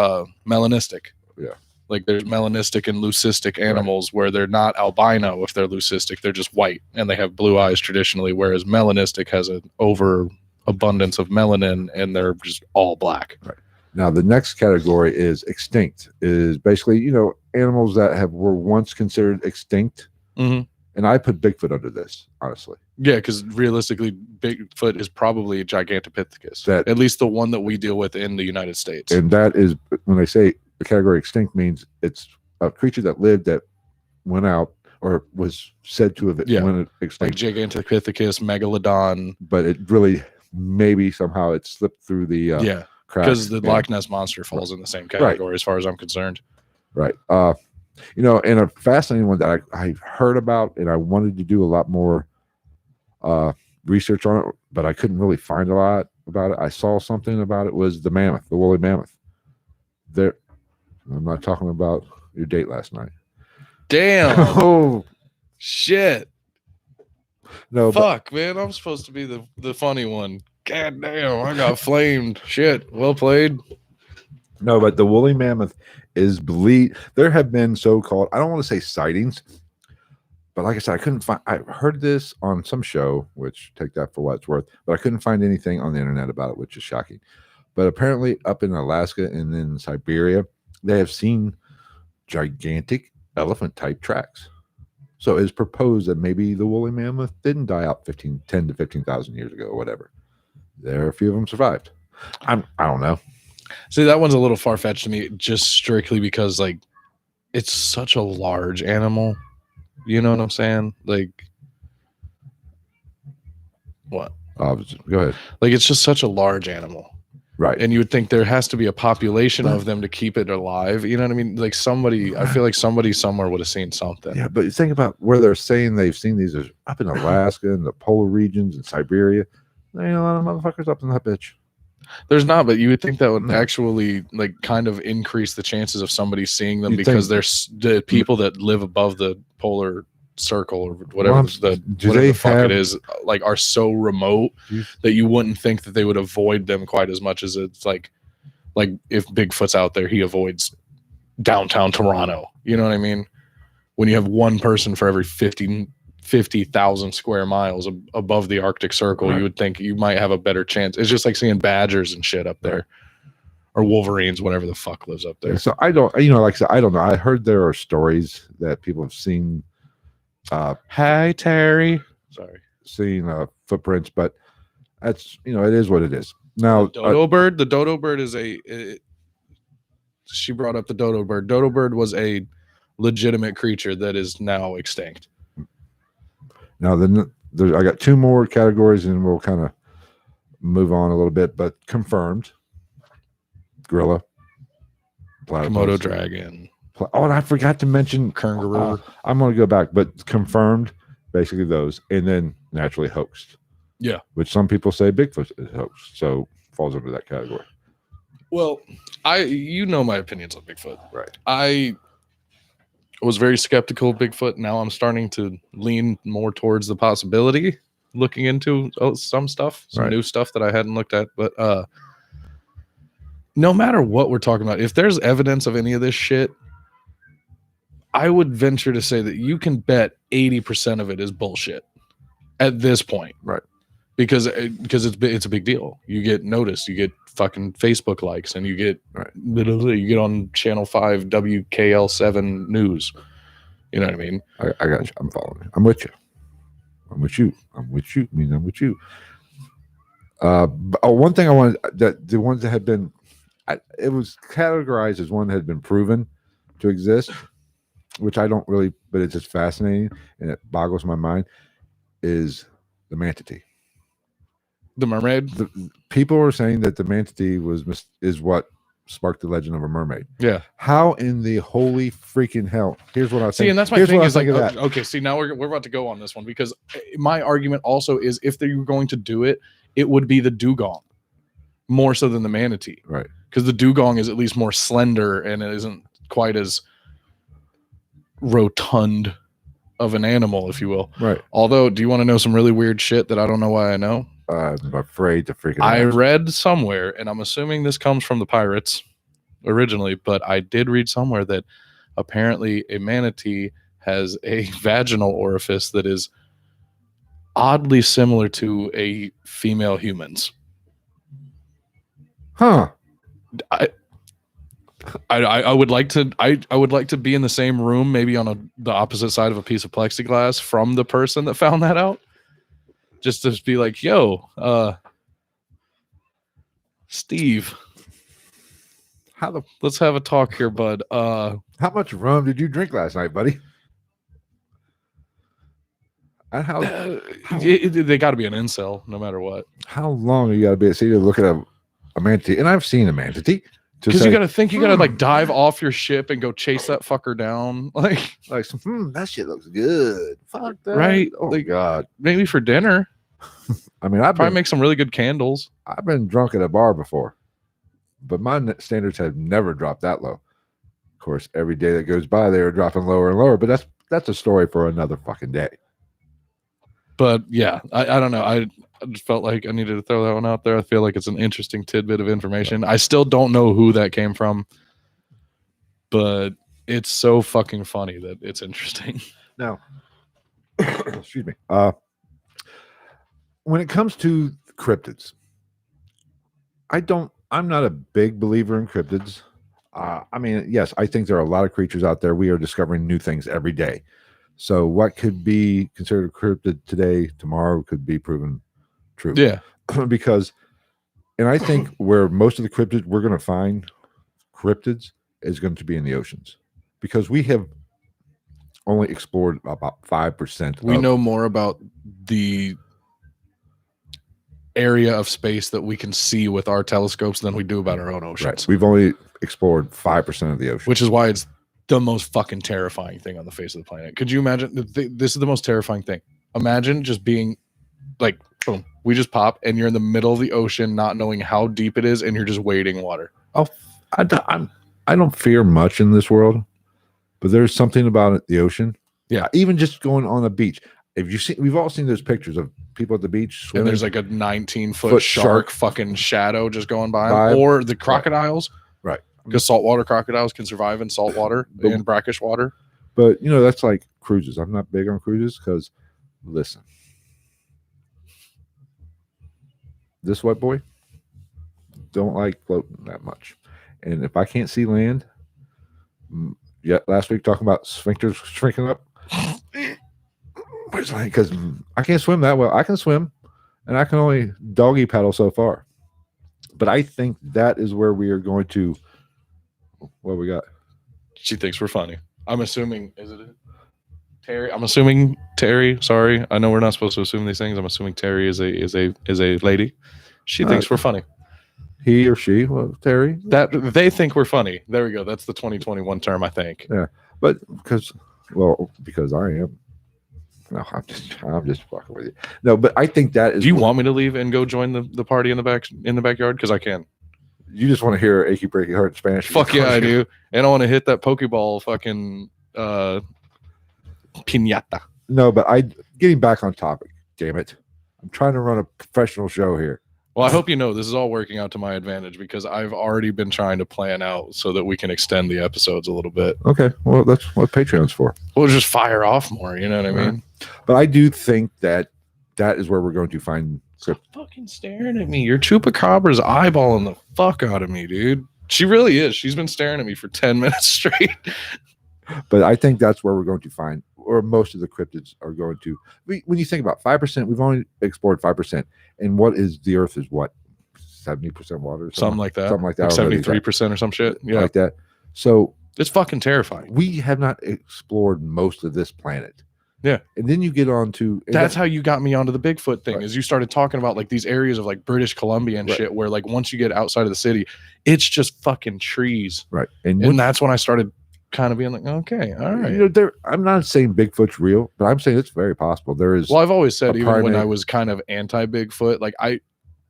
Melanistic. Yeah. Like there's melanistic and leucistic animals where they're not albino if they're leucistic, they're just white and they have blue eyes traditionally, whereas melanistic has an overabundance of melanin and they're just all black. Right. Now the next category is extinct. Is basically animals that were once considered extinct. Mm-hmm. And I put Bigfoot under this, honestly. Yeah, because realistically, Bigfoot is probably a Gigantopithecus. At least the one that we deal with in the United States. And that is, when they say the category extinct, means it's a creature that lived that went out or was said to have went extinct. Like Gigantopithecus, Megalodon. But it really, maybe somehow it slipped through the cracks. Because the Loch Ness Monster falls in the same category as far as I'm concerned. Right. And a fascinating one that I heard about, and I wanted to do a lot more research on it, but I couldn't really find a lot about it. I saw something about it, was the mammoth, the woolly mammoth. I'm not talking about your date last night. Damn. Oh, shit. No, fuck, man. I'm supposed to be the funny one. God damn, I got flamed. Shit. Well played. No, but the woolly mammoth is believed. There have been so-called, I don't want to say sightings, but like I said, I couldn't find. I heard this on some show, which take that for what it's worth, but I couldn't find anything on the internet about it, which is shocking. But apparently, up in Alaska and in Siberia, they have seen gigantic elephant-type tracks. So it's proposed that maybe the woolly mammoth didn't die out 10 to 15,000 years ago, or whatever. There, a few of them survived. I don't know. See, that one's a little far-fetched to me, just strictly because, like, it's such a large animal. You know what I'm saying? Like, what? Go ahead. Like, it's just such a large animal. Right. And you would think there has to be a population of them to keep it alive. You know what I mean? Like I feel like somebody somewhere would have seen something. Yeah, but you think about where they're saying they've seen these up in Alaska and the polar regions and Siberia. There ain't a lot of motherfuckers up in that bitch. There's not, but you would think that would actually like kind of increase the chances of somebody seeing them because there's the people that live above the polar circle or whatever the fuck it is, like, are so remote that you wouldn't think that they would avoid them quite as much as it's like if Bigfoot's out there, he avoids downtown Toronto. You know what I mean? When you have one person for every 50,000 square miles above the Arctic Circle, you would think you might have a better chance. It's just like seeing badgers and shit up there, or wolverines, whatever the fuck lives up there. So I don't, like I said, I don't know. I heard there are stories that people have seen. Hi, Terry. Sorry. Seen footprints, but that's, it is what it is. Now, the dodo bird is she brought up the dodo bird. Dodo bird was a legitimate creature that is now extinct. Now, then I got two more categories and we'll kind of move on a little bit, but confirmed gorilla, Komodo dragon. Oh, and I forgot to mention kangaroo. I'm going to go back, but confirmed, basically those, and then naturally hoaxed. Yeah. Which some people say Bigfoot is hoaxed, so falls under that category. Well, my opinions on Bigfoot. Right. I was very skeptical of Bigfoot. Now I'm starting to lean more towards the possibility, looking into some stuff, some new stuff that I hadn't looked at. But no matter what we're talking about, if there's evidence of any of this shit, I would venture to say that you can bet 80% of it is bullshit at this point. Right. Because it's a big deal. You get noticed, you get fucking Facebook likes, and you get literally you get on Channel 5 WKL7 news. You know what I mean? I got you. I'm following you. I'm with you. I'm with you. I'm with you. I mean, I'm with you. One thing I wanted, that the ones that had been, it was categorized as one that had been proven to exist, which I don't really, but it's just fascinating and it boggles my mind, is the manatee. The mermaid. People are saying that the manatee is what sparked the legend of a mermaid. Yeah. How in the holy freaking hell? Here's what I think. See, and that's my thing. Is like, okay, see, now we're about to go on this one, because my argument also is, if they were going to do it, it would be the dugong more so than the manatee. Right. Because the dugong is at least more slender and it isn't quite as rotund of an animal, if you will. Right. Although, do you want to know some really weird shit that I don't know why I know? I'm afraid to freaking. I read somewhere, and I'm assuming this comes from the pirates originally, but I did read somewhere that apparently a manatee has a vaginal orifice that is oddly similar to a female human's. Huh. I would like to I would like to be in the same room, maybe on the opposite side of a piece of plexiglass from the person that found that out. Just to be like, yo, Steve, let's have a talk here, bud. How much rum did you drink last night, buddy? And they got to be an incel, no matter what. How long you got to be at sea to look at a manatee? And I've seen a manatee. Because you got to think, you got to like dive off your ship and go chase that fucker down. Like that shit looks good. Fuck that. Right? Oh, like, God. Maybe for dinner. I mean, probably make some really good candles. I've been drunk at a bar before, but my standards have never dropped that low. Of course, every day that goes by, they are dropping lower and lower, but that's a story for another fucking day. But yeah, I don't know. I just felt like I needed to throw that one out there. I feel like it's an interesting tidbit of information. I still don't know who that came from, but it's so fucking funny that it's interesting. Now, excuse me. When it comes to cryptids, I'm not a big believer in cryptids. I mean, yes, I think there are a lot of creatures out there. We are discovering new things every day. So what could be considered a cryptid today, tomorrow could be proven true. Yeah. Because, and I think where most of the cryptids we're going to find cryptids is going to be in the oceans, because we have only explored about 5%. We know more about the area of space that we can see with our telescopes than we do about our own oceans. Right. We've only explored 5% of the ocean, which is why it's the most fucking terrifying thing on the face of the planet. Could you imagine? This is the most terrifying thing. Imagine just being like, boom, we just pop and you're in the middle of the ocean, not knowing how deep it is, and you're just wading water. Oh, I don't fear much in this world, but there's something about it, the ocean. Yeah. Even just going on a beach. We've all seen those pictures of people at the beach swimming, and there's like a 19-foot shark fucking shadow just going by. Or the crocodiles. Right. Because saltwater crocodiles can survive in salt water and brackish water. But, that's like cruises. I'm not big on cruises because, listen, this white boy don't like floating that much. And if I can't see land, last week talking about sphincters shrinking up. Because I can't swim that well. I can swim, and I can only doggy paddle so far. But I think that is where we are going to. What we got? She thinks we're funny. I'm assuming. Is it Terry? I'm assuming Terry. Sorry, I know we're not supposed to assume these things. I'm assuming Terry is a lady. She thinks we're funny. He or she? Well, Terry. That they think we're funny. There we go. That's the 2021 term, I think. Yeah, but because I am. No, I'm just fucking with you. No, but I think that is. Do you want me to leave and go join the party in the backyard? Because I can. You just want to hear achy breaky heart in Spanish. Fuck yeah, I do. And I want to hit that Pokeball fucking piñata. No, but getting back on topic. Damn it, I'm trying to run a professional show here. Well, I hope you know this is all working out to my advantage because I've already been trying to plan out so that we can extend the episodes a little bit. Okay, well, that's what Patreon's for. We'll just fire off more, you know what I mean? But I do think that is where we're going to find... Stop fucking staring at me. Your Chupacabra's eyeballing the fuck out of me, dude. She really is. She's been staring at me for 10 minutes straight. But I think that's where we're going to find, or most of the cryptids are going to... When you think about 5%, we've only explored 5%. And what is the Earth is what? 70% water? Something like that. Something like that. Like 73% or some shit. Yeah. Like that. So... It's fucking terrifying. We have not explored most of this planet. Yeah. And then you get on to... That's how you got me onto the Bigfoot thing, right. Is you started talking about like these areas of like British Columbia and shit where like once you get outside of the city, it's just fucking trees. Right. And that's when I started kind of being like, okay, all right. You know, I'm not saying Bigfoot's real, but I'm saying it's very possible. There is... Well, I've always said even when I was kind of anti-Bigfoot, like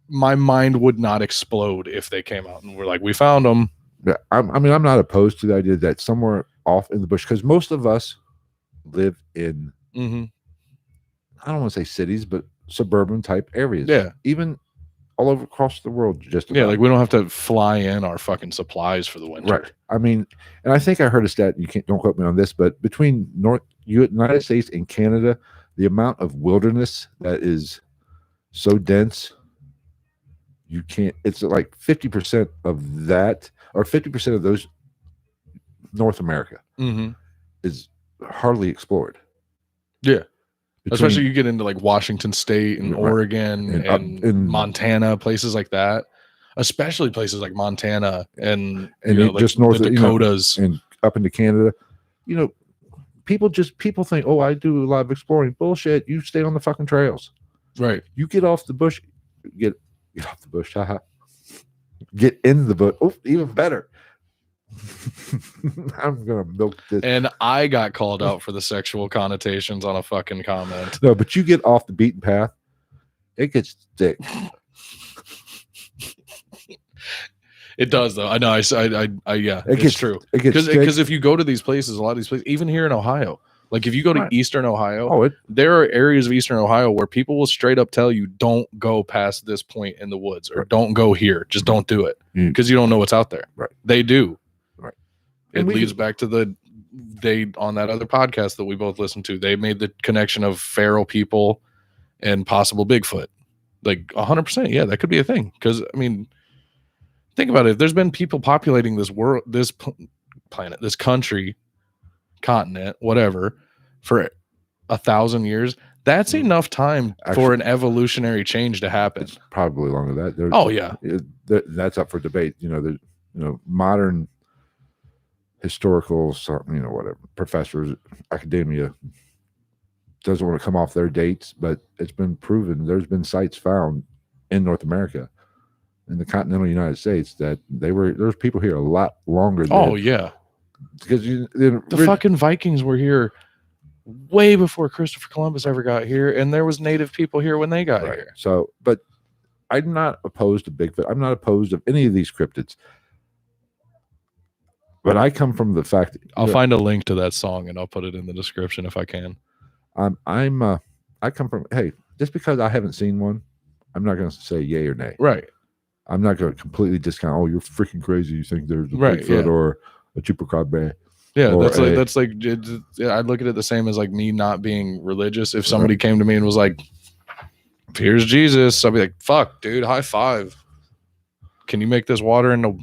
my mind would not explode if they came out and were like, we found them. Yeah, I'm not opposed to the idea that somewhere off in the bush, because most of us live in... Mm-hmm. I don't want to say cities, but suburban type areas. Yeah. Even all over across the world. Just about. Yeah, like we don't have to fly in our fucking supplies for the winter. Right. I mean, and I think I heard a stat, don't quote me on this, but between United States and Canada, the amount of wilderness that is so dense, it's like 50% of that, or 50% of those North America is hardly explored. Yeah. Especially you get into like Washington State and Oregon and Montana, places like that. Especially places like Montana and like just north of the Dakotas and up into Canada. You know, people think, oh, I do a lot of exploring. Bullshit. You stay on the fucking trails. Right. You get off the bush. Get off the bush. Haha. Get in the bush. Oh, even better. I'm gonna milk this. And I got called out for the sexual connotations on a fucking comment. No, but you get off the beaten path, it gets thick. It does, though. I know. Yeah, it's true. Because if you go to these places, a lot of these places, even here in Ohio, like if you go to Eastern Ohio, there are areas of Eastern Ohio where people will straight up tell you, don't go past this point in the woods, or don't go here. Just don't do it because you don't know what's out there. Right. They do. Right. It leads back to on that other podcast that we both listened to, they made the connection of feral people and possible Bigfoot. Like 100%. Yeah, that could be a thing. Because, I mean, think about it. There's been people populating this world, this planet, this country, continent, whatever, for 1,000 years. That's enough time for an evolutionary change to happen. It's probably longer than that. Oh, yeah. That's up for debate. Modern historical, whatever, professors, academia doesn't want to come off their dates, but it's been proven. There's been sites found in North America, in the continental United States, that there's people here a lot longer than. Oh, yeah. Because the fucking Vikings were here way before Christopher Columbus ever got here, and there was native people here when they got here. So, but I'm not opposed to Bigfoot. I'm not opposed of any of these cryptids. But I come from the fact that I'll find a link to that song and I'll put it in the description if I can. I come from, hey, just because I haven't seen one, I'm not going to say yay or nay. Right. I'm not going to completely discount. Oh, you're freaking crazy. You think there's a Bigfoot or a chupacabra. Yeah, that's like I look at it the same as like me not being religious. If somebody came to me and was like, "Here's Jesus," I'd be like, "Fuck, dude, high five. Can you make this water into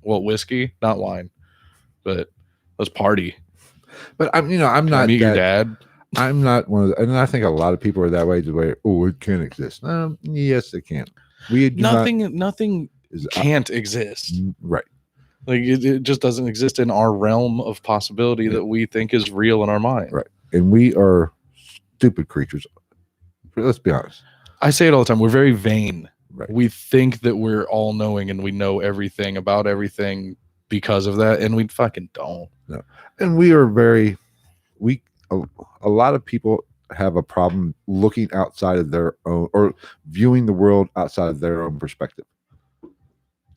whiskey, not wine, but let's party. But I'm not meet your dad. I'm not one of the, and I think a lot of people are that way. The way, oh, it can exist. Yes, it can. Nothing can't exist. Right. Like it just doesn't exist in our realm of possibility that we think is real in our mind. Right. And we are stupid creatures. Let's be honest. I say it all the time. We're very vain. Right. We think that we're all knowing and we know everything about everything because of that, and we fucking don't. No. And we are very weak. A lot of people have a problem looking outside of their own or viewing the world outside of their own perspective.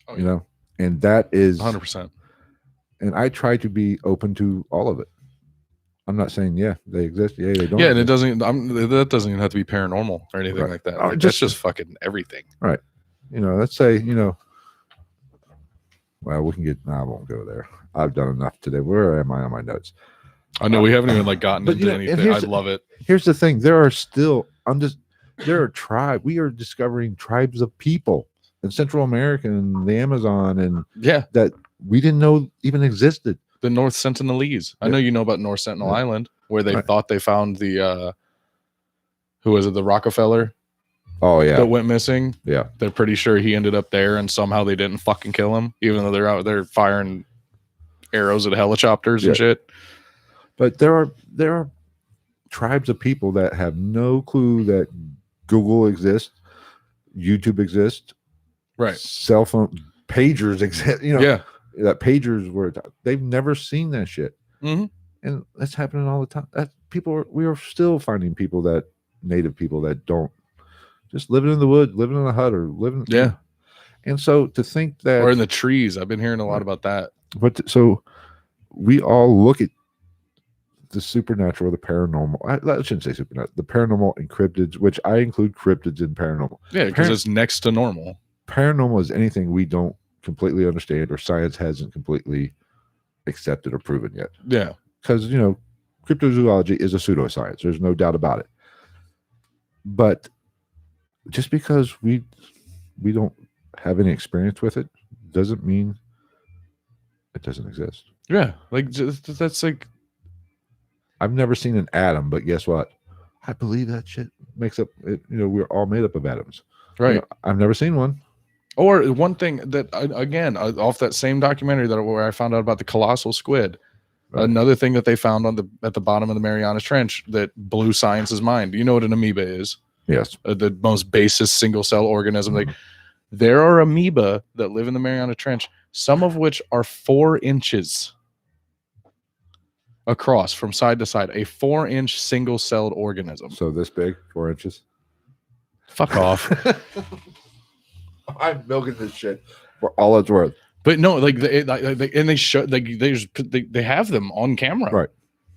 Oh, you know, and that is 100%. And I try to be open to all of it. I'm not saying they exist. Yeah, they don't. Yeah, and it doesn't. That doesn't even have to be paranormal or anything like that. Like, that's just fucking everything. Right. Let's say well, we can get. I won't go there. I've done enough today. Where am I on my notes? I know we haven't even gotten into anything. I love it. Here's the thing: there are still. There are tribes. We are discovering tribes of people in Central America and the Amazon, and that we didn't know even existed. The North Sentinelese. I know you know about North Sentinel Island, where they thought they found the who was it? The Rockefeller. Oh yeah, that went missing. Yeah, they're pretty sure he ended up there, and somehow they didn't fucking kill him, even though they're out there firing arrows at helicopters and shit. But there are tribes of people that have no clue that Google exists, YouTube exists, right? Cell phone pagers exist. That pagers were. They've never seen that shit, and that's happening all the time. We are still finding native people that don't just living in the woods, living in a hut, or living. Yeah, and so to think that, or in the trees, I've been hearing a lot about that. But so we all look at the supernatural, the paranormal. I shouldn't say supernatural. The paranormal and cryptids, which I include cryptids in paranormal. Yeah, because it's next to normal. Paranormal is anything we don't completely understand or science hasn't completely accepted or proven yet. Yeah, because cryptozoology is a pseudoscience. There's no doubt about it. But just because we don't have any experience with it doesn't mean it doesn't exist. Yeah, like that's like I've never seen an atom, but guess what? I believe that shit makes up. We're all made up of atoms, right? I've never seen one. Or one thing that again off that same documentary where I found out about the colossal squid. Right. Another thing that they found at the bottom of the Marianas Trench that blew science's mind. You know what an amoeba is? Yes. The most basest single cell organism. Like there are amoeba that live in the Mariana Trench, some of which are 4 inches across from side to side. A 4-inch single-celled organism. So this big, 4 inches. Fuck off. I'm milking this shit for all it's worth. But no, like they have them on camera, right?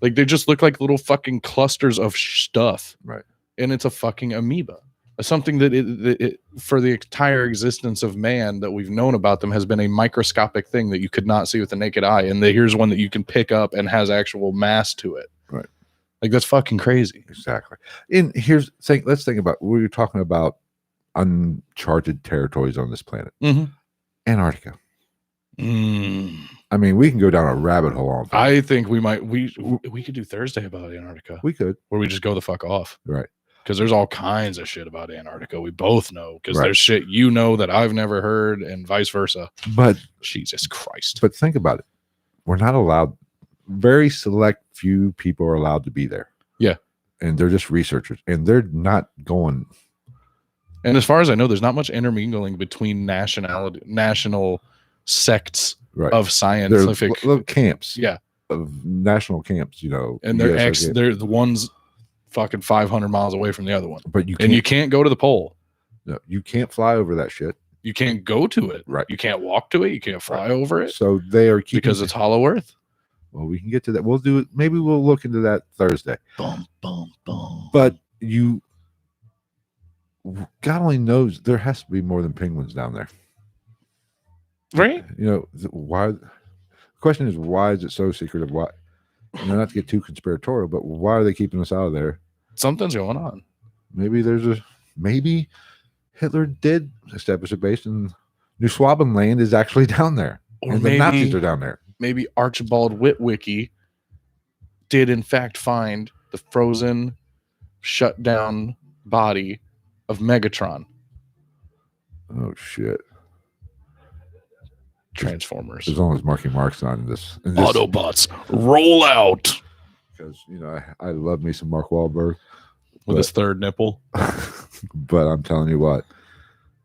Like they just look like little fucking clusters of stuff, right? And it's a fucking amoeba, something that for the entire existence of man that we've known about them has been a microscopic thing that you could not see with the naked eye. And here's one that you can pick up and has actual mass to it, right? Like that's fucking crazy. Exactly. And let's think about we were talking about uncharted territories on this planet. Antarctica. I mean, we can go down a rabbit hole on that. I think we could do Thursday about Antarctica. We could. Where we just go the fuck off. Right. Because there's all kinds of shit about Antarctica. We both know. Because there's shit that I've never heard and vice versa. But Jesus Christ. But think about it. We're not allowed. Very select few people are allowed to be there. Yeah. And they're just researchers. And they're not going. And as far as I know, there's not much intermingling between national sects of scientific little camps. Yeah. Of national camps, And they're the ones fucking 500 miles away from the other one. But you can't go to the pole. No, you can't fly over that shit. You can't go to it. Right. You can't walk to it. You can't fly over it. So they are keeping because it's hollow earth. Well, we can get to that. We'll do it. Maybe we'll look into that Thursday. Boom, boom, boom. But God only knows there has to be more than penguins down there. Right? Why? The question is, why is it so secretive? Why? Not to get too conspiratorial, but why are they keeping us out of there? Something's going on. Maybe Hitler did establish a base, and New Schwabenland is actually down there. Or and maybe the Nazis are down there. Maybe Archibald Witwicky did in fact find the frozen, shut down body of Megatron. Oh shit! Transformers. As long as Marky Mark's not in this. Autobots, roll out. Because I love me some Mark Wahlberg with his third nipple. But I'm telling you what,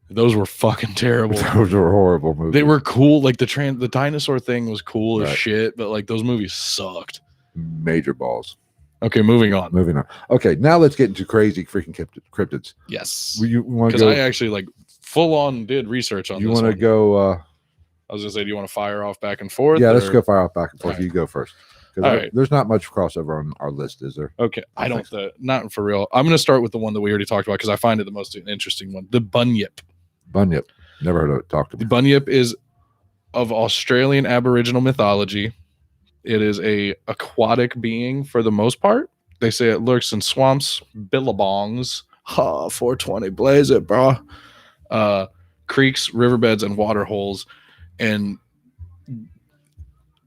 those were fucking terrible. Those were horrible movies. They were cool. Like the dinosaur thing was cool as shit, but like those movies sucked. Major balls. Okay, moving on. Okay, now let's get into crazy freaking cryptids. Yes. Because I actually like full on did research on this. You want to go? I was gonna say, do you want to fire off back and forth? Yeah, let's go fire off back and forth. Right. You go first. Right. There's not much crossover on our list, is there? Okay, I don't. Not for real. I'm gonna start with the one that we already talked about because I find it the most interesting one. The Bunyip. Bunyip. Never heard of it. Talk to me. The Bunyip is of Australian Aboriginal mythology. It is a aquatic being for the most part. They say it lurks in swamps, billabongs, 420, blaze it, bro. Creeks, riverbeds, and water holes. And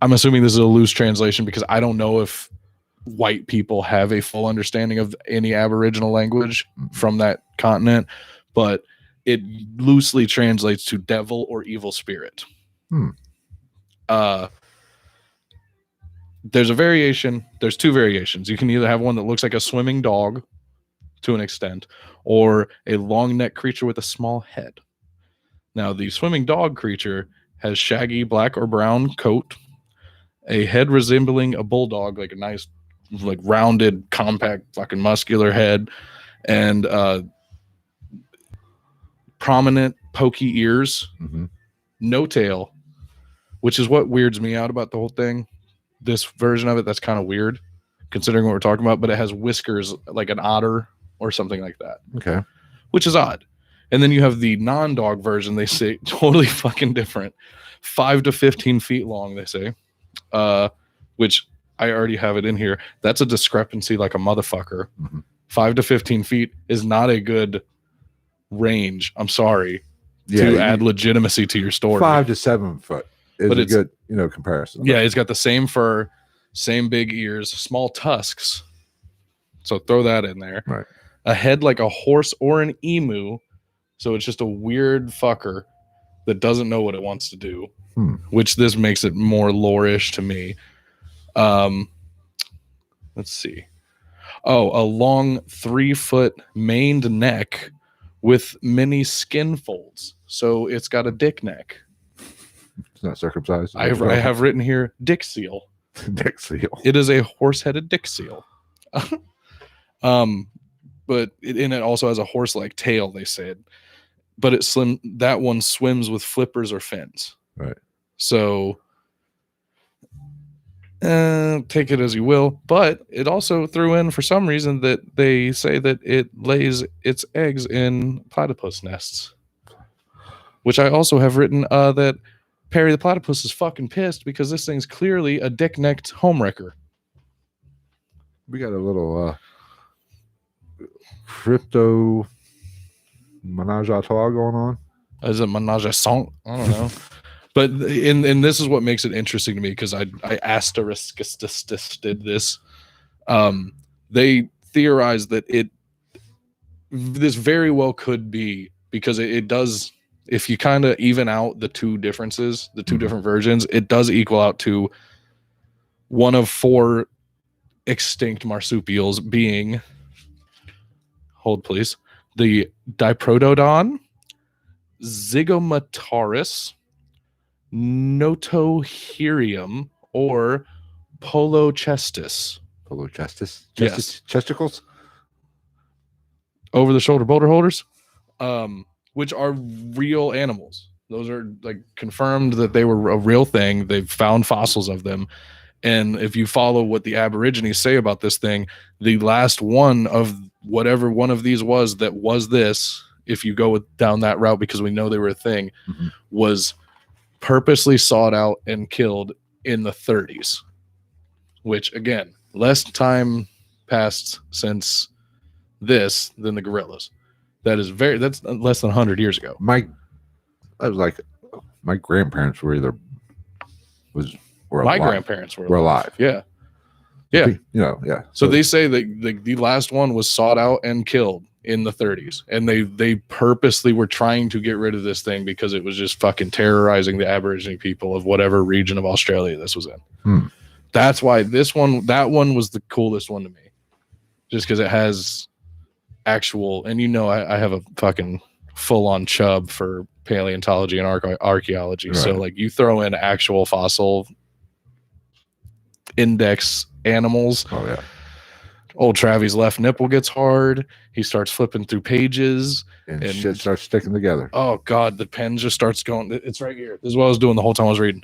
I'm assuming this is a loose translation because I don't know if white people have a full understanding of any Aboriginal language from that continent, but it loosely translates to devil or evil spirit. There's a variation. There's two variations. You can either have one that looks like a swimming dog to an extent, or a long neck creature with a small head. Now, the swimming dog creature has shaggy black or brown coat, a head resembling a bulldog, like a nice, like rounded, compact, fucking muscular head, and prominent, pokey ears, no tail, which is what weirds me out about the whole thing. This version of it, that's kind of weird, considering what we're talking about, but it has whiskers like an otter or something like that. Okay. Which is odd. And then you have the non-dog version, they say, totally fucking different. 5 to 15 feet long, they say. Which I already have it in here. That's a discrepancy like a motherfucker. 5 to 15 feet is not a good range. I'm sorry. To add legitimacy to your story. 5 to 7 foot is a good, comparison. Yeah, it's got the same fur, same big ears, small tusks. So throw that in there. Right. A head like a horse or an emu. So it's just a weird fucker that doesn't know what it wants to do. Which this makes it more lore-ish to me. Let's see. Oh, a long 3-foot maned neck with many skin folds. So it's got a dick neck. It's not circumcised. I have written here dick seal. Dick seal. It is a horse-headed dick seal. But it also has a horse-like tail, they said. But that one swims with flippers or fins. Right. So take it as you will. But it also threw in, for some reason, that they say that it lays its eggs in platypus nests. Which I also have written that Perry the Platypus is fucking pissed because this thing's clearly a dick-necked homewrecker. We got a little crypto menage a trois going on. Is it menage a son? I don't know. But and this is what makes it interesting to me because I asterisked this. They theorize that this very well could be because it does. If you kind of even out the two differences, the two different versions, it does equal out to one of 4 extinct marsupials being, hold please, the Diprotodon, Zygomataurus, Notoherium, or Polochestus. Polochestus? Yes. Chesticles? Over-the-shoulder boulder holders. Which are real animals. Those are like confirmed that they were a real thing. They've found fossils of them. And if you follow what the Aborigines say about this thing, the last one of whatever one of these was that was this, if you go down that route, because we know they were a thing, was purposely sought out and killed in the 30s. Which, again, less time passed since this than the gorillas. That's less than 100 years ago. My grandparents were either were my alive. grandparents were alive. Yeah. Yeah. Yeah. So they say that the last one was sought out and killed in the 30s. And they purposely were trying to get rid of this thing because it was just fucking terrorizing the Aborigine people of whatever region of Australia this was in. That's why that one was the coolest one to me. Just because it has actual, and I have a fucking full-on chub for paleontology and archaeology. Right. So like you throw in actual fossil index animals. Oh yeah. Old Travy's left nipple gets hard. He starts flipping through pages and shit starts sticking together. Oh God, the pen just starts going. It's right here. This is what I was doing the whole time I was reading.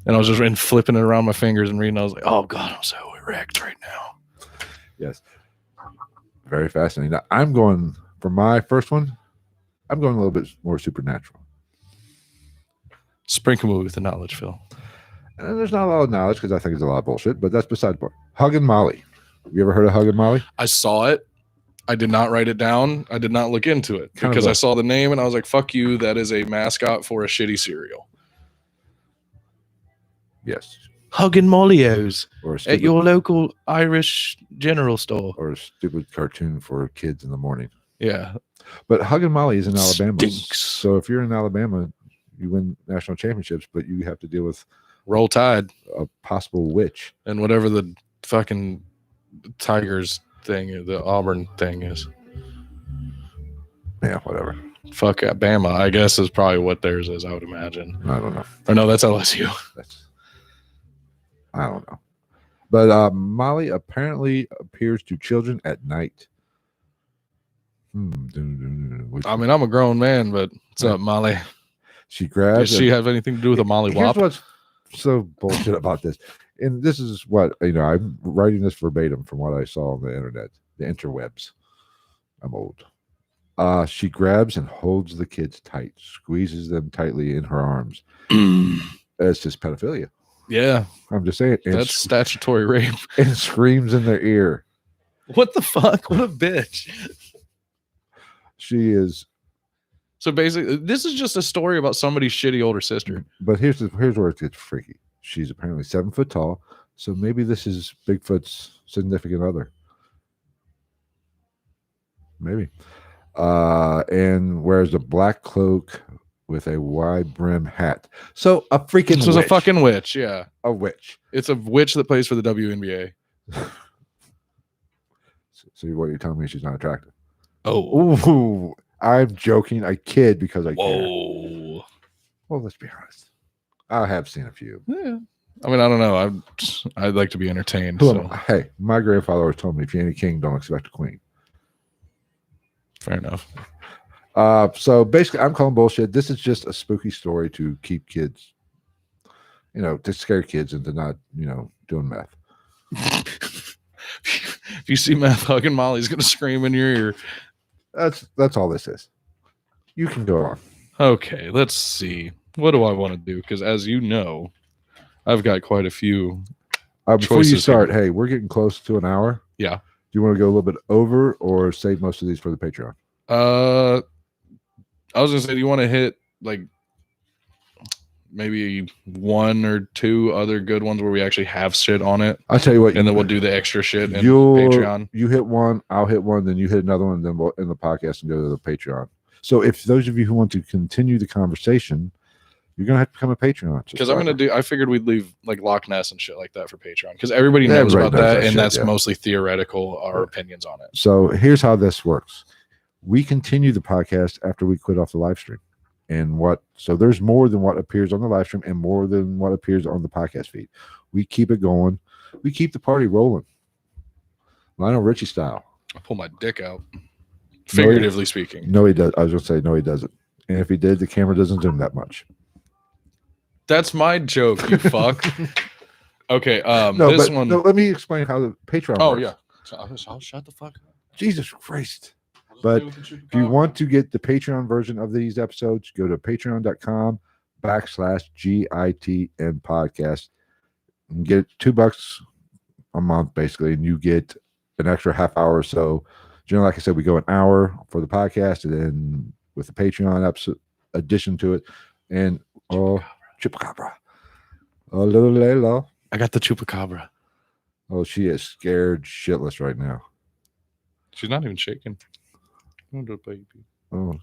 And I was just flipping it around my fingers and reading. I was like, oh God, I'm so erect right now. Yes. Very fascinating. Now, I'm going for my first one. I'm going a little bit more supernatural. Sprinkle me with the knowledge, Phil. And there's not a lot of knowledge because I think it's a lot of bullshit, but that's beside the point. Huggin' Molly. Have you ever heard of Huggin' Molly? I saw it. I did not write it down. I did not look into it because I saw the name and I was like, fuck you. That is a mascot for a shitty cereal. Yes. Huggin' Mollyos at your local Irish general store. Or a stupid cartoon for kids in the morning. Yeah. But Huggin' Molly is in Alabama. Stinks. So if you're in Alabama, you win national championships, but you have to deal with Roll Tide, a possible witch, and whatever the fucking Tigers thing, the Auburn thing is. Yeah, whatever. Fuck Bama, I guess is probably what theirs is. I would imagine. I don't know. Or no, that's LSU. I don't know. But Molly apparently appears to children at night. I mean, I'm a grown man, but what's up, Molly? She grabs. Does she have anything to do with a Molly Wop? Here's what's so bullshit about this. And this is what, I'm writing this verbatim from what I saw on the internet, the interwebs. I'm old. She grabs and holds the kids tight, squeezes them tightly in her arms. It's just pedophilia. Yeah. I'm just saying. That's statutory rape. And screams in their ear. What the fuck? What a bitch. She is. So basically, this is just a story about somebody's shitty older sister. But here's where it gets freaky. She's apparently 7 foot tall. So maybe this is Bigfoot's significant other. Maybe. And wears a black cloak with a wide brim hat. So a freaking This was a fucking witch, yeah. A witch. It's a witch that plays for the WNBA. So what are you telling me she's not attractive? Oh. Ooh, I'm joking. I kid because I care. Whoa. Well, let's be honest. I have seen a few. Yeah. I mean, I don't know. I'd like to be entertained. So. Hey, my grandfather always told me, if you ain't a king, don't expect a queen. Fair enough. So basically, I'm calling bullshit. This is just a spooky story to keep kids, to scare kids into not, doing meth. If you see meth, Huggin' Molly's going to scream in your ear. That's all this is. You can go on. Okay, let's see. What do I want to do? Because as you know, I've got quite a few. Before you start, hey, we're getting close to an hour. Yeah. Do you want to go a little bit over or save most of these for the Patreon? I was gonna say, do you want to hit like maybe 1 or 2 other good ones where we actually have shit on it? I'll tell you what, and then we'll do the extra shit in Patreon. You hit one, I'll hit one, then you hit another one, then we'll end the podcast and go to the Patreon. So if those of you who want to continue the conversation, you're gonna have to become a Patreon. Because I figured we'd leave like Loch Ness and shit like that for Patreon. Because everybody knows about that, and that's mostly theoretical, our opinions on it. So here's how this works. We continue the podcast after we quit off the live stream. So there's more than what appears on the live stream and more than what appears on the podcast feed. We keep it going. We keep the party rolling. Lionel Richie style. I pull my dick out. Figuratively speaking. No, he does. I was going to say, no, he doesn't. And if he did, the camera doesn't zoom that much. That's my joke, you fuck. Okay, let me explain how the Patreon works. Oh, yeah. I'll shut the fuck up. Jesus Christ. But if you want to get the Patreon version of these episodes, go to patreon.com/GITN podcast and get $2 a month, basically, and you get an extra half hour or so. Generally, like I said, we go an hour for the podcast, and then with the Patreon episode addition to it. And Chupacabra. Oh, little Layla. I got the chupacabra. Oh, she is scared shitless right now. She's not even shaking. Oh, baby. Oh,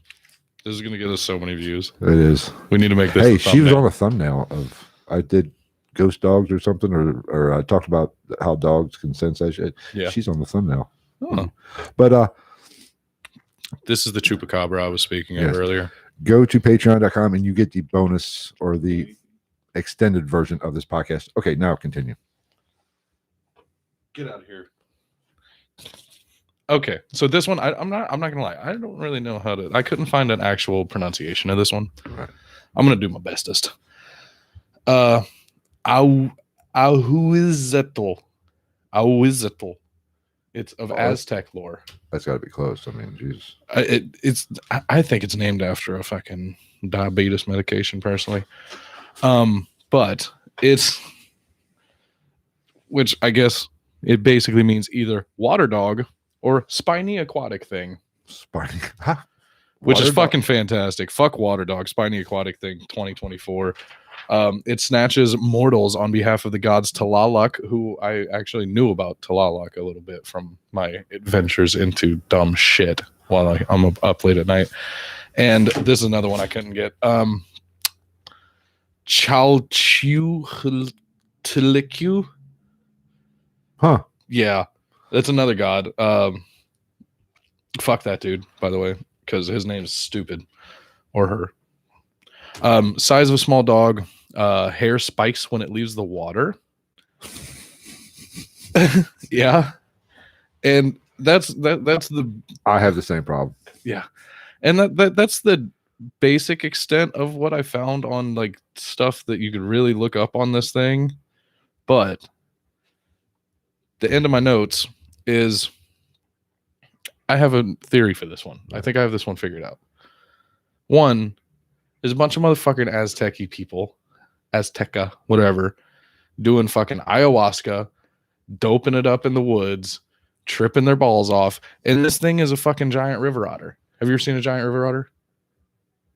this is gonna get us so many views. It is. We need to make this. Hey, she was on a thumbnail of I did ghost dogs or something, or I talked about how dogs can sense that shit. Yeah, she's on the thumbnail. Oh. But this is the chupacabra I was speaking of earlier. Go to patreon.com and you get the bonus or the extended version of this podcast. Okay, now continue. Get out of here. Okay, so this one, I'm not gonna lie, I don't really know how to. I couldn't find an actual pronunciation of this one. Right. I'm gonna do my bestest. Ahuizatl. It's of Aztec lore. That's got to be close. I mean, Jesus. I think it's named after a fucking diabetes medication, personally. But it's, which I guess it basically means either Waterdog or spiny aquatic thing. Spiny, which is fucking fantastic. Fuck Waterdog, spiny aquatic thing, 2024. It snatches mortals on behalf of the gods Tlaloc, who I actually knew about Tlaloc a little bit from my adventures into dumb shit while I'm up late at night. And this is another one I couldn't get. Chalchiuhtlicue. Huh. Yeah, that's another god. Fuck that dude, by the way, because his name is stupid. Or her. Size of a small dog. Hair spikes when it leaves the water. Yeah. And that's the I have the same problem. Yeah. And that's the basic extent of what I found on like stuff that you could really look up on this thing. But the end of my notes is I have a theory for this one. I think I have this one figured out. One, there's a bunch of motherfucking Aztec-y people, Azteca, whatever, doing fucking ayahuasca, doping it up in the woods, tripping their balls off. And this thing is a fucking giant river otter. Have you ever seen a giant river otter?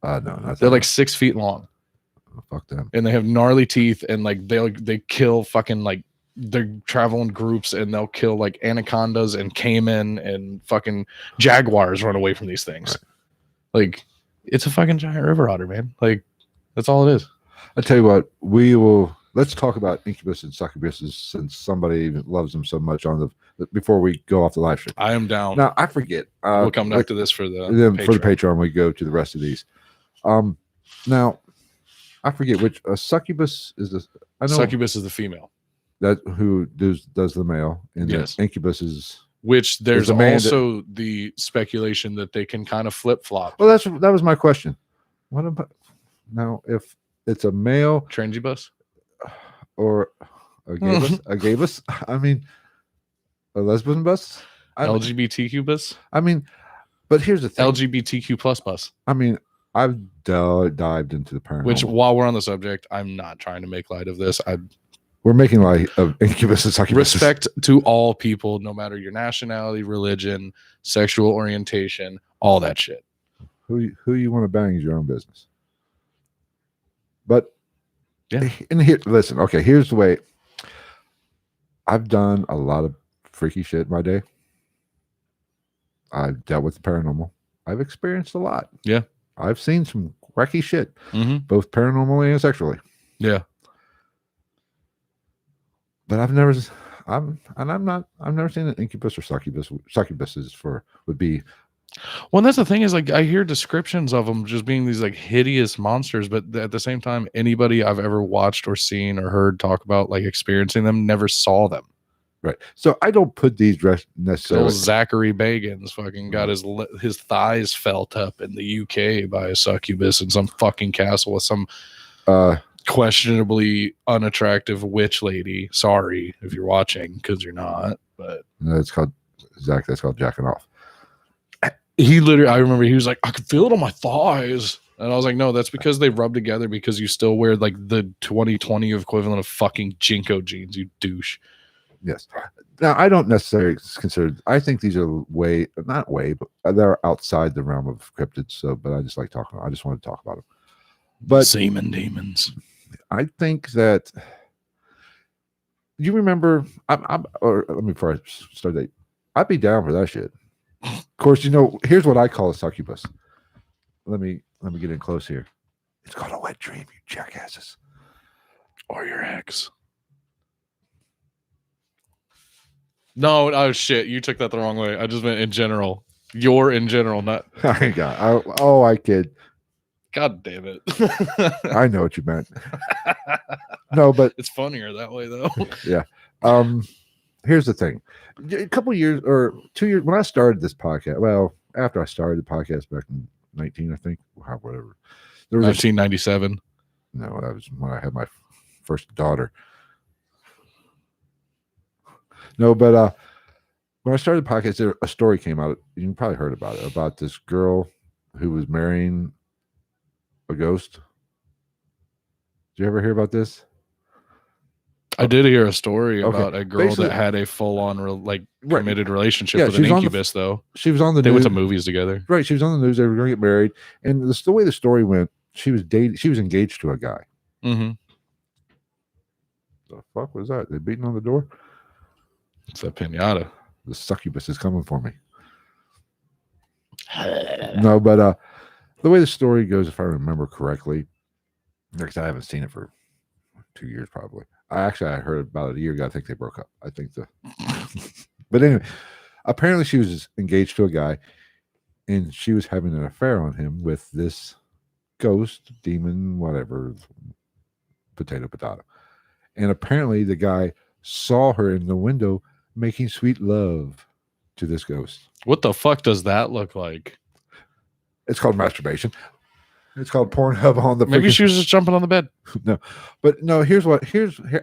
No, not they're like 6 feet long. Oh, fuck them. And they have gnarly teeth, and like they kill fucking like they're traveling groups, and they'll kill like anacondas and caiman and fucking jaguars run away from these things. Right. Like it's a fucking giant river otter, man. Like that's all it is. I tell you what, let's talk about incubus and succubuses since somebody loves them so much before we go off the live stream. I am down. Now I forget. We'll come back to this for the Patreon. For the Patreon. We go to the rest of these. Now I forget which succubus is this. I know succubus is the female. That who does the male, and yes. The incubus is which there's also the speculation that they can kind of flip flop. Well, that was my question. What about now if it's a male transibus or a gabus? I mean, a lesbian bus, LGBTQ bus. I mean, but here's the thing: LGBTQ plus bus. I mean, I've dived into the paranormal. Which, while we're on the subject, I'm not trying to make light of this. We're making light of incubus and succubus. Respect to all people, no matter your nationality, religion, sexual orientation, all that shit. Who you want to bang is your own business. But yeah, and here, listen. Okay, here's the way. I've done a lot of freaky shit in my day. I've dealt with the paranormal. I've experienced a lot. Yeah, I've seen some wacky shit, both paranormally and sexually. Yeah. But I've never seen an incubus or succubus. Succubuses would be. Well, that's the thing is like I hear descriptions of them just being these like hideous monsters, but at the same time, anybody I've ever watched or seen or heard talk about like experiencing them never saw them. Right. So I don't put these necessarily. Zachary Bagans fucking got his thighs felt up in the UK by a succubus in some fucking castle with some questionably unattractive witch lady. Sorry if you're watching, because you're not. But no, it's called Zach. That's called jacking off. He literally, I remember he was like, I could feel it on my thighs. And I was like, no, that's because they rub together because you still wear like the 2020 equivalent of fucking Jinko jeans, you douche. Yes. Now, I don't necessarily consider, I think these are not way, but they're outside the realm of cryptids. So, but I just like talking, I just want to talk about them. But semen demons. I think that you remember. Or let me before I start that. I'd be down for that shit. Of course, here's what I call a succubus. Let me get in close here. It's called a wet dream, you jackasses. Or your ex. No, oh shit, you took that the wrong way. I just meant in general. You're in general, not. I kid. God damn it. I know what you meant. No, but it's funnier that way though. Yeah. Here's the thing. A couple years or 2 years when I started this podcast, well, after I started the podcast back in 19, I think, whatever. There was 1997. No, that was when I had my first daughter. No, but when I started the podcast, a story came out. You probably heard about it, about this girl who was marrying a ghost. Did you ever hear about this? I did hear a story about a girl that had a full-on committed relationship with an incubus, though. She was on the news. They went to movies together. Right, she was on the news. They were going to get married, and the way the story went, she was engaged to a guy. Mm-hmm. The fuck was that? They beating on the door? It's a pinata. The succubus is coming for me. No, but the way the story goes, if I remember correctly, because I haven't seen it for 2 years probably. I heard about it a year ago. I think they broke up. But anyway, apparently she was engaged to a guy, and she was having an affair on him with this ghost, demon, whatever, potato. And apparently the guy saw her in the window making sweet love to this ghost. What the fuck does that look like? It's called masturbation. It's called Pornhub on the. Maybe she was just jumping on the bed. No, but no. Here,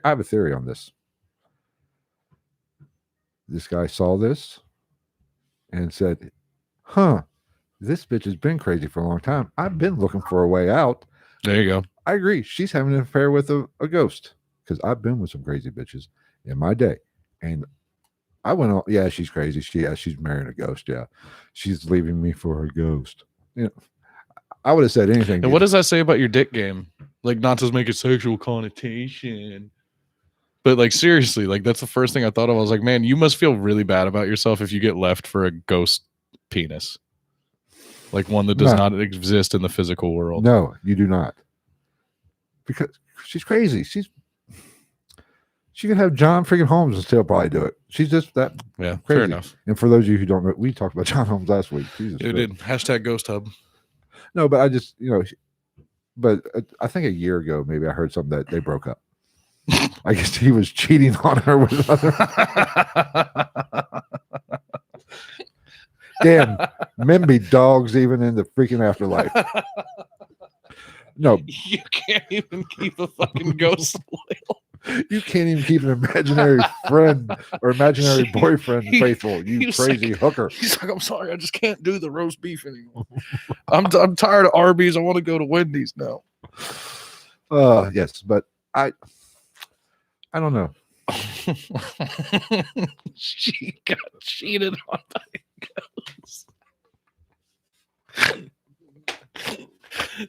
I have a theory on this. This guy saw this and said, "Huh, this bitch has been crazy for a long time. I've been looking for a way out." There you go. I agree. She's having an affair with a ghost, because I've been with some crazy bitches in my day, and I went on. Yeah, she's crazy. She's marrying a ghost. Yeah, she's leaving me for a ghost. I would have said anything. And what does that say about your dick game? Like, not to make a sexual connotation, but seriously, that's the first thing I thought of. I was like, man, you must feel really bad about yourself if you get left for a ghost penis, one that does not exist in the physical world. No, you do not, because she's crazy. She could have John freaking Holmes and still probably do it. She's just that crazy. Fair enough. And for those of you who don't know, we talked about John Holmes last week. Jesus, it did. # Ghost Hub. No, but I just, but I think a year ago, maybe I heard something that they broke up. I guess he was cheating on her with other. Damn, men be dogs even in the freaking afterlife. No, you can't even keep a fucking ghost loyal. You can't even keep an imaginary friend or imaginary boyfriend faithful. You crazy hooker. He's like, I'm sorry, I just can't do the roast beef anymore. I'm tired of Arby's. I want to go to Wendy's now. Yes, but I don't know. She got cheated on by a ghost.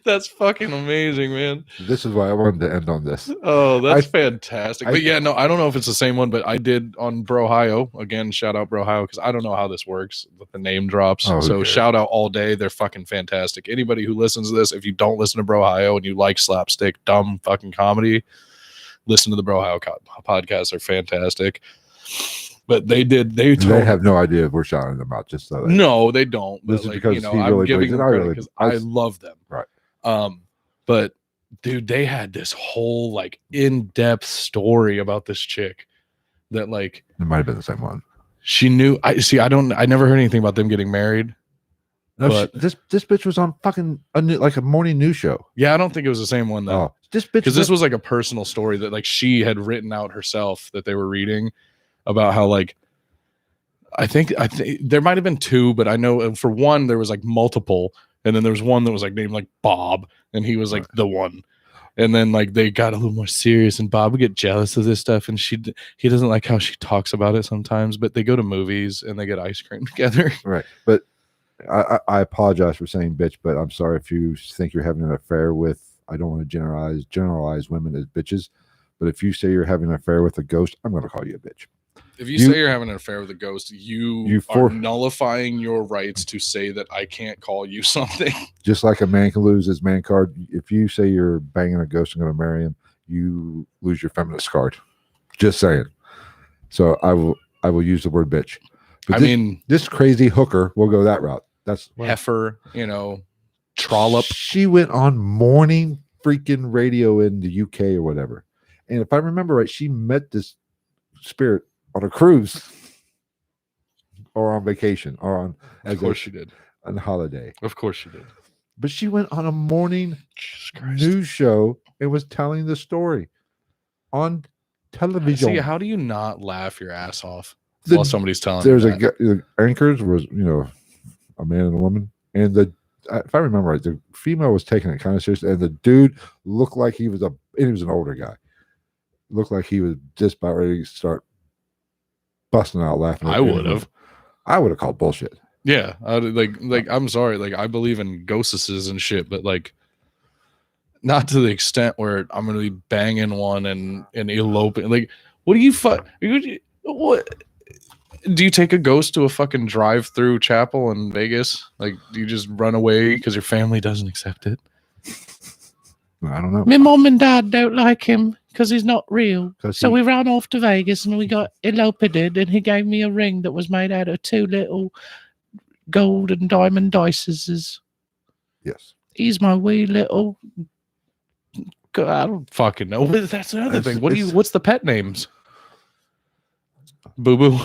That's fucking amazing, man. This is why I wanted to end on this. Oh, that's fantastic. But yeah, no, I don't know if it's the same one, but I did on Brohio. Again, shout out Brohio, because I don't know how this works with the name drops. So shout out all day. They're fucking fantastic. Anybody who listens to this, if you don't listen to Brohio and you like slapstick, dumb fucking comedy, listen to the Brohio podcast. They're fantastic. But they have no idea if we're shouting them out. Just so no, they don't. But this is because I'm giving them credit because I love them. Right. But dude, they had this whole in-depth story about this chick that it might have been the same one. She knew. I never heard anything about them getting married. No, but this bitch was on fucking a morning news show. Yeah, I don't think it was the same one though. Oh, this bitch, because this was a personal story that she had written out herself that they were reading. About how I think there might have been two, but I know for one there was multiple, and then there was one that was named Bob, and he was the one, and then they got a little more serious, and Bob would get jealous of this stuff, and he doesn't like how she talks about it sometimes, but they go to movies and they get ice cream together. Right, but I apologize for saying bitch, but I'm sorry if you think you're having an affair with I don't want to generalize women as bitches, but if you say you're having an affair with a ghost, I'm going to call you a bitch. If you say you're having an affair with a ghost, you are nullifying your rights to say that I can't call you something. Just like a man can lose his man card. If you say you're banging a ghost and going to marry him, you lose your feminist card. Just saying. So I will use the word bitch. But this crazy hooker will go that route. That's heifer, trollop. She went on morning freaking radio in the UK or whatever. And if I remember right, she met this spirit on a cruise or on vacation or on, of course she did, on holiday. Of course she did. But she went on a morning news show and was telling the story on television. See, how do you not laugh your ass off while somebody's telling you that? The anchors was, a man and a woman, and if I remember right, the female was taking it kind of seriously, and the dude looked like he was an older guy. Looked like he was just about ready to start busting out laughing. I would have called bullshit. Yeah, I'm sorry, like I believe in ghosts and shit, but like not to the extent where I'm gonna be banging one and eloping. Like, what do you what? Do you take a ghost to a fucking drive-through chapel in Vegas? Like, do you just run away because your family doesn't accept it? I don't know. My mom and dad don't like him because he's not real. So we ran off to Vegas and we got eloped, and he gave me a ring that was made out of 2 little gold and diamond dices. Yes. He's my wee little. I don't fucking know. That's another thing. What's the pet names? Boo Boo.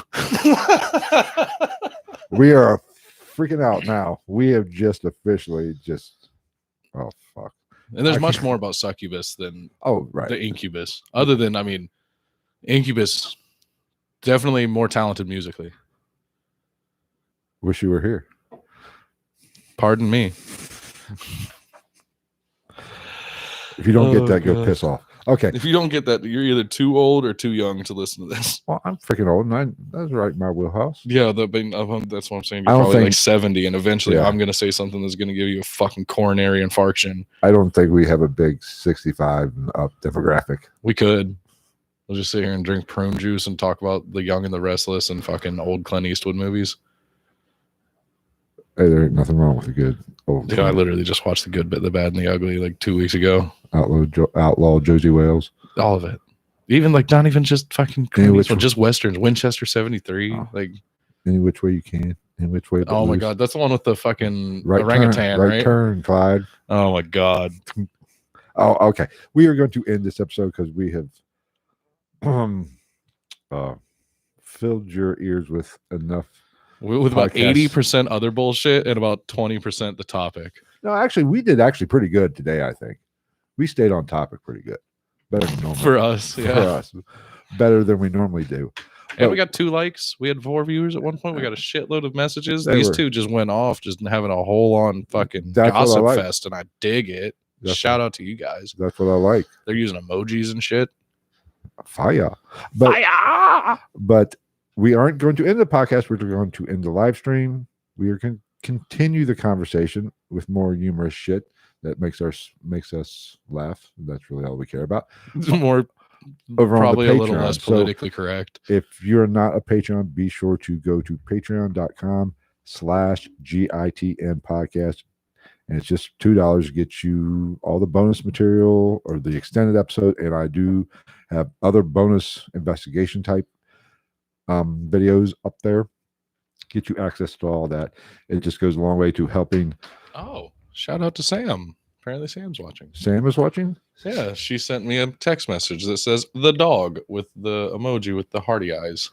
We are freaking out now. We have just officially oh fuck. And there's much more about succubus than the incubus. Other than, incubus definitely more talented musically. Wish you were here. Pardon me. If you don't get that, go piss off. Okay. If you don't get that, you're either too old or too young to listen to this. Well, I'm freaking old, and that's right in my wheelhouse. Yeah, that's what I'm saying. You're probably like 70, and eventually I'm going to say something that's going to give you a fucking coronary infarction. I don't think we have a big 65 and up demographic. We could. We'll just sit here and drink prune juice and talk about The Young and the Restless and fucking old Clint Eastwood movies. Hey, there ain't nothing wrong with the good. I literally just watched The Good, the Bad, and the Ugly like 2 weeks ago. Outlaw Josie Wales. All of it. Even like not even just fucking just westerns. Winchester 73. Like Any Which Way You Can. Any Which Way. Oh my god, that's the one with the fucking orangutan, right? Right turn, Clyde. Oh my god. Oh, okay. We are going to end this episode because we have filled your ears with enough. With about 80% other bullshit and about 20% the topic. No, actually, we did pretty good today, I think. We stayed on topic pretty good. Better than normal. For us, yeah. For us. Better than we normally do. And we got 2 likes. We had 4 viewers at one point. We got a shitload of messages. These 2 just went off, just having a whole on fucking gossip fest, and I dig it. Shout out to you guys. That's what I like. They're using emojis and shit. Fire. But we aren't going to end the podcast. We're going to end the live stream. We are going to continue the conversation with more humorous shit that makes us laugh. That's really all we care about. More over probably a little less politically correct. If you're not a Patreon, be sure to go to patreon.com/GITN podcast. And it's just $2 to get you all the bonus material or the extended episode. And I do have other bonus investigation type videos up there. Get you access to all that. It just goes a long way to helping. Oh, shout out to Sam. Apparently Sam's watching. Sam is watching? Yeah, she sent me a text message that says the dog with the emoji with the hearty eyes.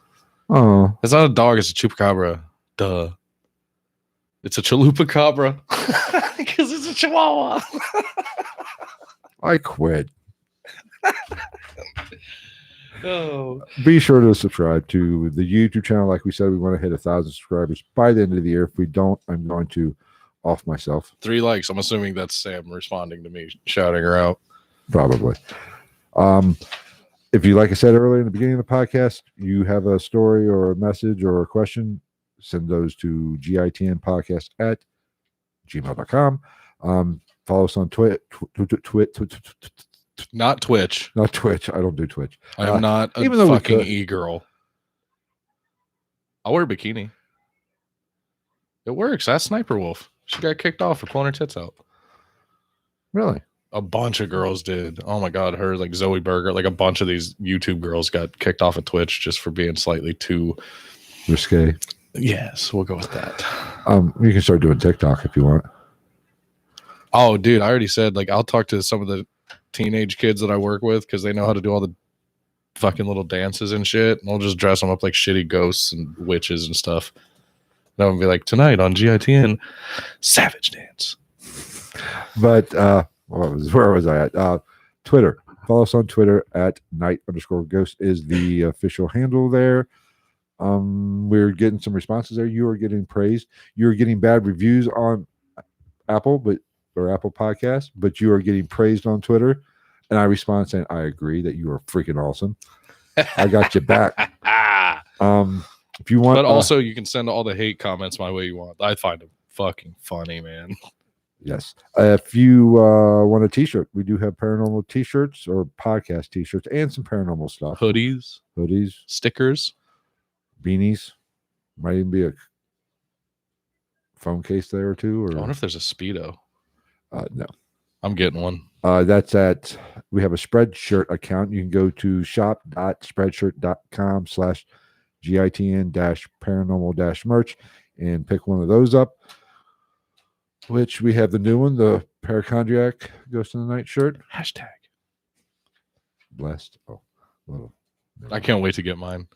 Oh. It's not a dog, it's a chupacabra. Duh. It's a chalupacabra. Because it's a chihuahua. I quit. Oh. Be sure to subscribe to the YouTube channel. Like we said, we want to hit 1,000 subscribers by the end of the year. If we don't, I'm going to off myself. 3 likes. I'm assuming that's Sam responding to me, shouting her out. Probably. If you, like I said earlier in the beginning of the podcast, you have a story or a message or a question, send those to gitnpodcast@gmail.com. Follow us on Twitch. Not Twitch. Not Twitch. I don't do Twitch. I'm not a fucking e-girl. I'll wear a bikini. It works. That's Sniper Wolf. She got kicked off for pulling her tits out. Really? A bunch of girls did. Oh my God. Her, like Zoe Berger, like a bunch of these YouTube girls got kicked off of Twitch just for being slightly too risque. Yes, we'll go with that. You can start doing TikTok if you want. Oh, dude, I already said, like, I'll talk to some of the teenage kids that I work with because they know how to do all the fucking little dances and shit. And I'll just dress them up like shitty ghosts and witches and stuff. And I'll be like, tonight on GITN, Savage Dance. But where was I at? Twitter. Follow us on Twitter at @night_ghost is the official handle there. We're getting some responses there. You are getting praised. You're getting bad reviews on Apple, or Apple Podcasts, but you are getting praised on Twitter. And I respond saying, I agree that you are freaking awesome. I got you back. If you want, but also you can send all the hate comments my way you want. I find them fucking funny, man. Yes. If you want a t-shirt, we do have paranormal t-shirts or podcast t-shirts and some paranormal stuff. Hoodies, stickers, beanies. Might even be a phone case there or two. Or I wonder if there's a Speedo. No. I'm getting one. That's we have a Spreadshirt account. You can go to shop.spreadshirt.com/GITN-paranormal-merch and pick one of those up. Which we have the new one, the Paracondiac Ghost in the Night shirt. Hashtag. Blessed. Oh, well, I can't wait to get mine.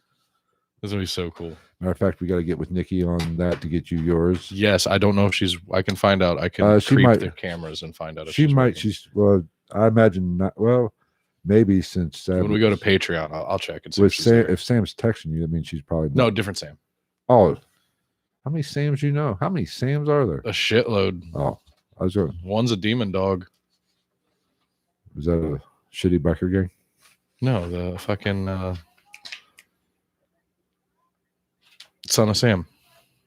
This is going to be so cool. Matter of fact, we got to get with Nikki on that to get you yours. Yes, I don't know if I can find out. I can creep the cameras and find out if she might. Well, I imagine not. Well, maybe since when we go to Patreon, I'll check and see if Sam's texting you, that means she's probably no different Sam. Oh, how many Sams you know? How many Sams are there? A shitload. Oh, I was going. One's a demon dog. Is that a shitty biker gang? No, the fucking Son of Sam.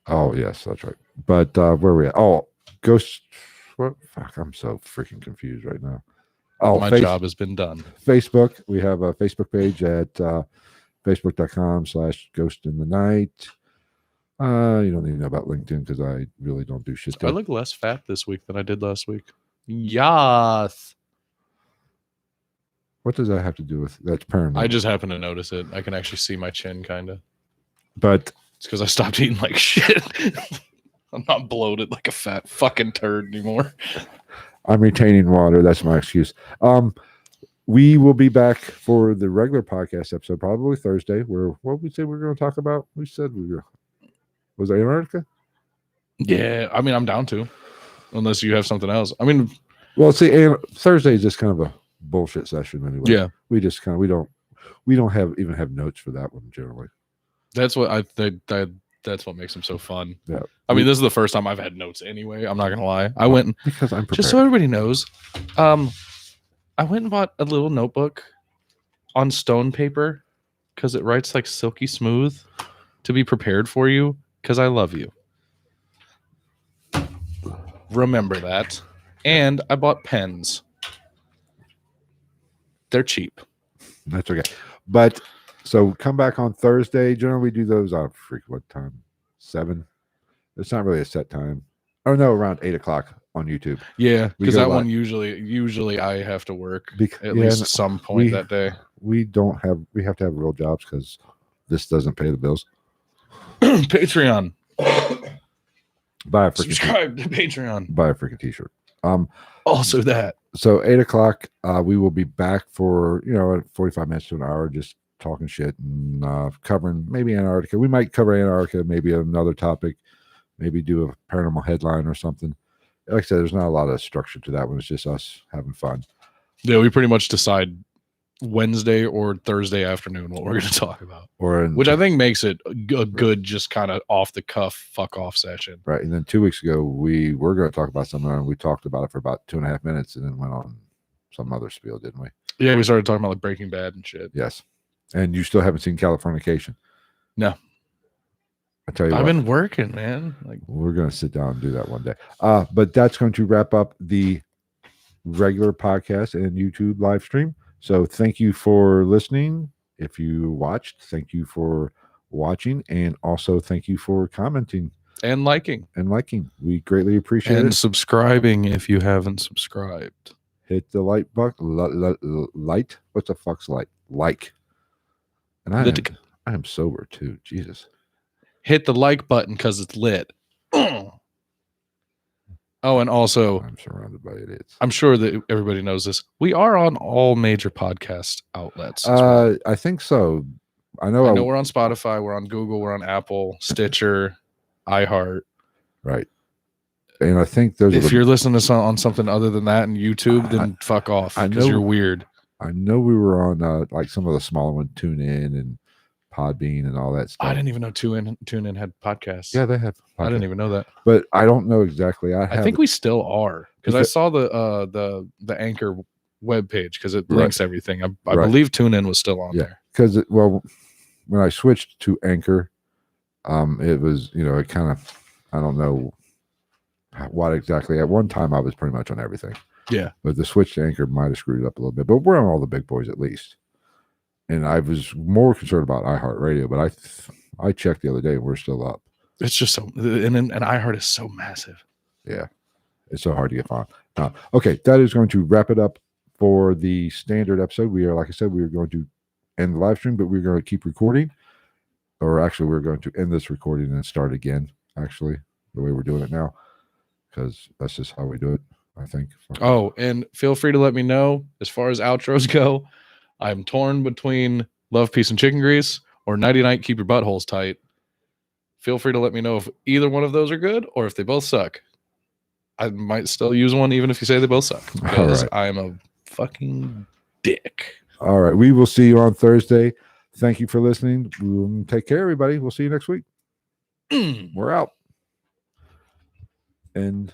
Oh yes, that's right. But where are we at? Oh, Ghost. What? Fuck, I'm so freaking confused right now. Oh, my job has been done. Facebook. We have a Facebook page at facebook.com/ghostinthenight. You don't need to know about LinkedIn because I really don't do shit there. I look less fat this week than I did last week. Yes. What does that have to do with that's paranormal? I just happen to notice it. I can actually see my chin kind of. But it's because I stopped eating like shit. I'm not bloated like a fat fucking turd anymore. I'm retaining water. That's my excuse. We will be back for the regular podcast episode, probably Thursday. What we say we're going to talk about? We said we were. Was it Antarctica? Yeah, I mean, I'm down to, unless you have something else. I mean, well, see, Thursday is just kind of a bullshit session anyway. Yeah, we just kind of we don't even have notes for that one generally. That's what that's what makes them so fun. Yeah, I mean, this is the first time I've had notes anyway. I'm not gonna lie. I went because I'm prepared. Just so everybody knows. I went and bought a little notebook on stone paper because it writes like silky smooth to be prepared for you. Because I love you. Remember that. And I bought pens. They're cheap. That's okay. But so come back on Thursday. Generally, we do those on what time? 7. It's not really a set time. Oh no, around 8 o'clock on YouTube. Yeah, because that one usually I have to work at least some point that day. We have to have real jobs because this doesn't pay the bills. Patreon. Subscribe to Patreon. Buy a freaking t-shirt. Also that. So 8 o'clock, we will be back for 45 minutes to an hour, just talking shit and covering maybe Antarctica. We might cover Antarctica, maybe another topic, maybe do a paranormal headline or something. Like I said, there's not a lot of structure to that one. It's just us having fun. Yeah, we pretty much decide Wednesday or Thursday afternoon what we're going to talk about, which I think makes it a good just kind of off the cuff fuck off session, right? And then 2 weeks ago we were going to talk about something and we talked about it for about 2.5 minutes and then went on some other spiel, didn't we? Yeah, we started talking about like Breaking Bad and shit. Yes. And you still haven't seen Californication? No. I tell you I've been working, man. Like we're going to sit down and do that one day. But that's going to wrap up the regular podcast and YouTube live stream. So thank you for listening. If you watched, thank you for watching, and also thank you for commenting and liking. We greatly appreciate it. And subscribing if you haven't subscribed. Hit the like button. Light. What the fuck's light? Like. And I am sober too. Jesus. Hit the like button because it's lit. Oh, and also, I'm surrounded by idiots. I'm sure that everybody knows this. We are on all major podcast outlets. Well. I think so. I know we're on Spotify, we're on Google, we're on Apple, Stitcher, iHeart. Right. And I think if you're listening to on something other than that and YouTube, then fuck off because you're weird. I know we were on like some of the smaller ones, TuneIn and Podbean and all that stuff. I didn't even know TuneIn had podcasts. Yeah, they have podcasts. I didn't even know that. But I don't know exactly. I think we still are because I saw the Anchor webpage because it links everything. I believe TuneIn was still on there. Because when I switched to Anchor, it was, it kind of, I don't know what exactly. At one time, I was pretty much on everything. Yeah. But the switch to Anchor might have screwed it up a little bit. But we're on all the big boys at least. And I was more concerned about iHeartRadio, but I checked the other day and we're still up. It's just so, and iHeart is so massive. Yeah. It's so hard to get on. Okay. That is going to wrap it up for the standard episode. We are, like I said, we are going to end the live stream, but we're going to keep recording. Or actually, we're going to end this recording and start again, actually, the way we're doing it now. Because that's just how we do it, I think. Oh, and feel free to let me know as far as outros go. I'm torn between Love, Peace, and Chicken Grease or Nighty Night, Keep Your Buttholes Tight. Feel free to let me know if either one of those are good or if they both suck. I might still use one even if you say they both suck. Because I'm a fucking dick. All right. We will see you on Thursday. Thank you for listening. Take care, everybody. We'll see you next week. We're out. And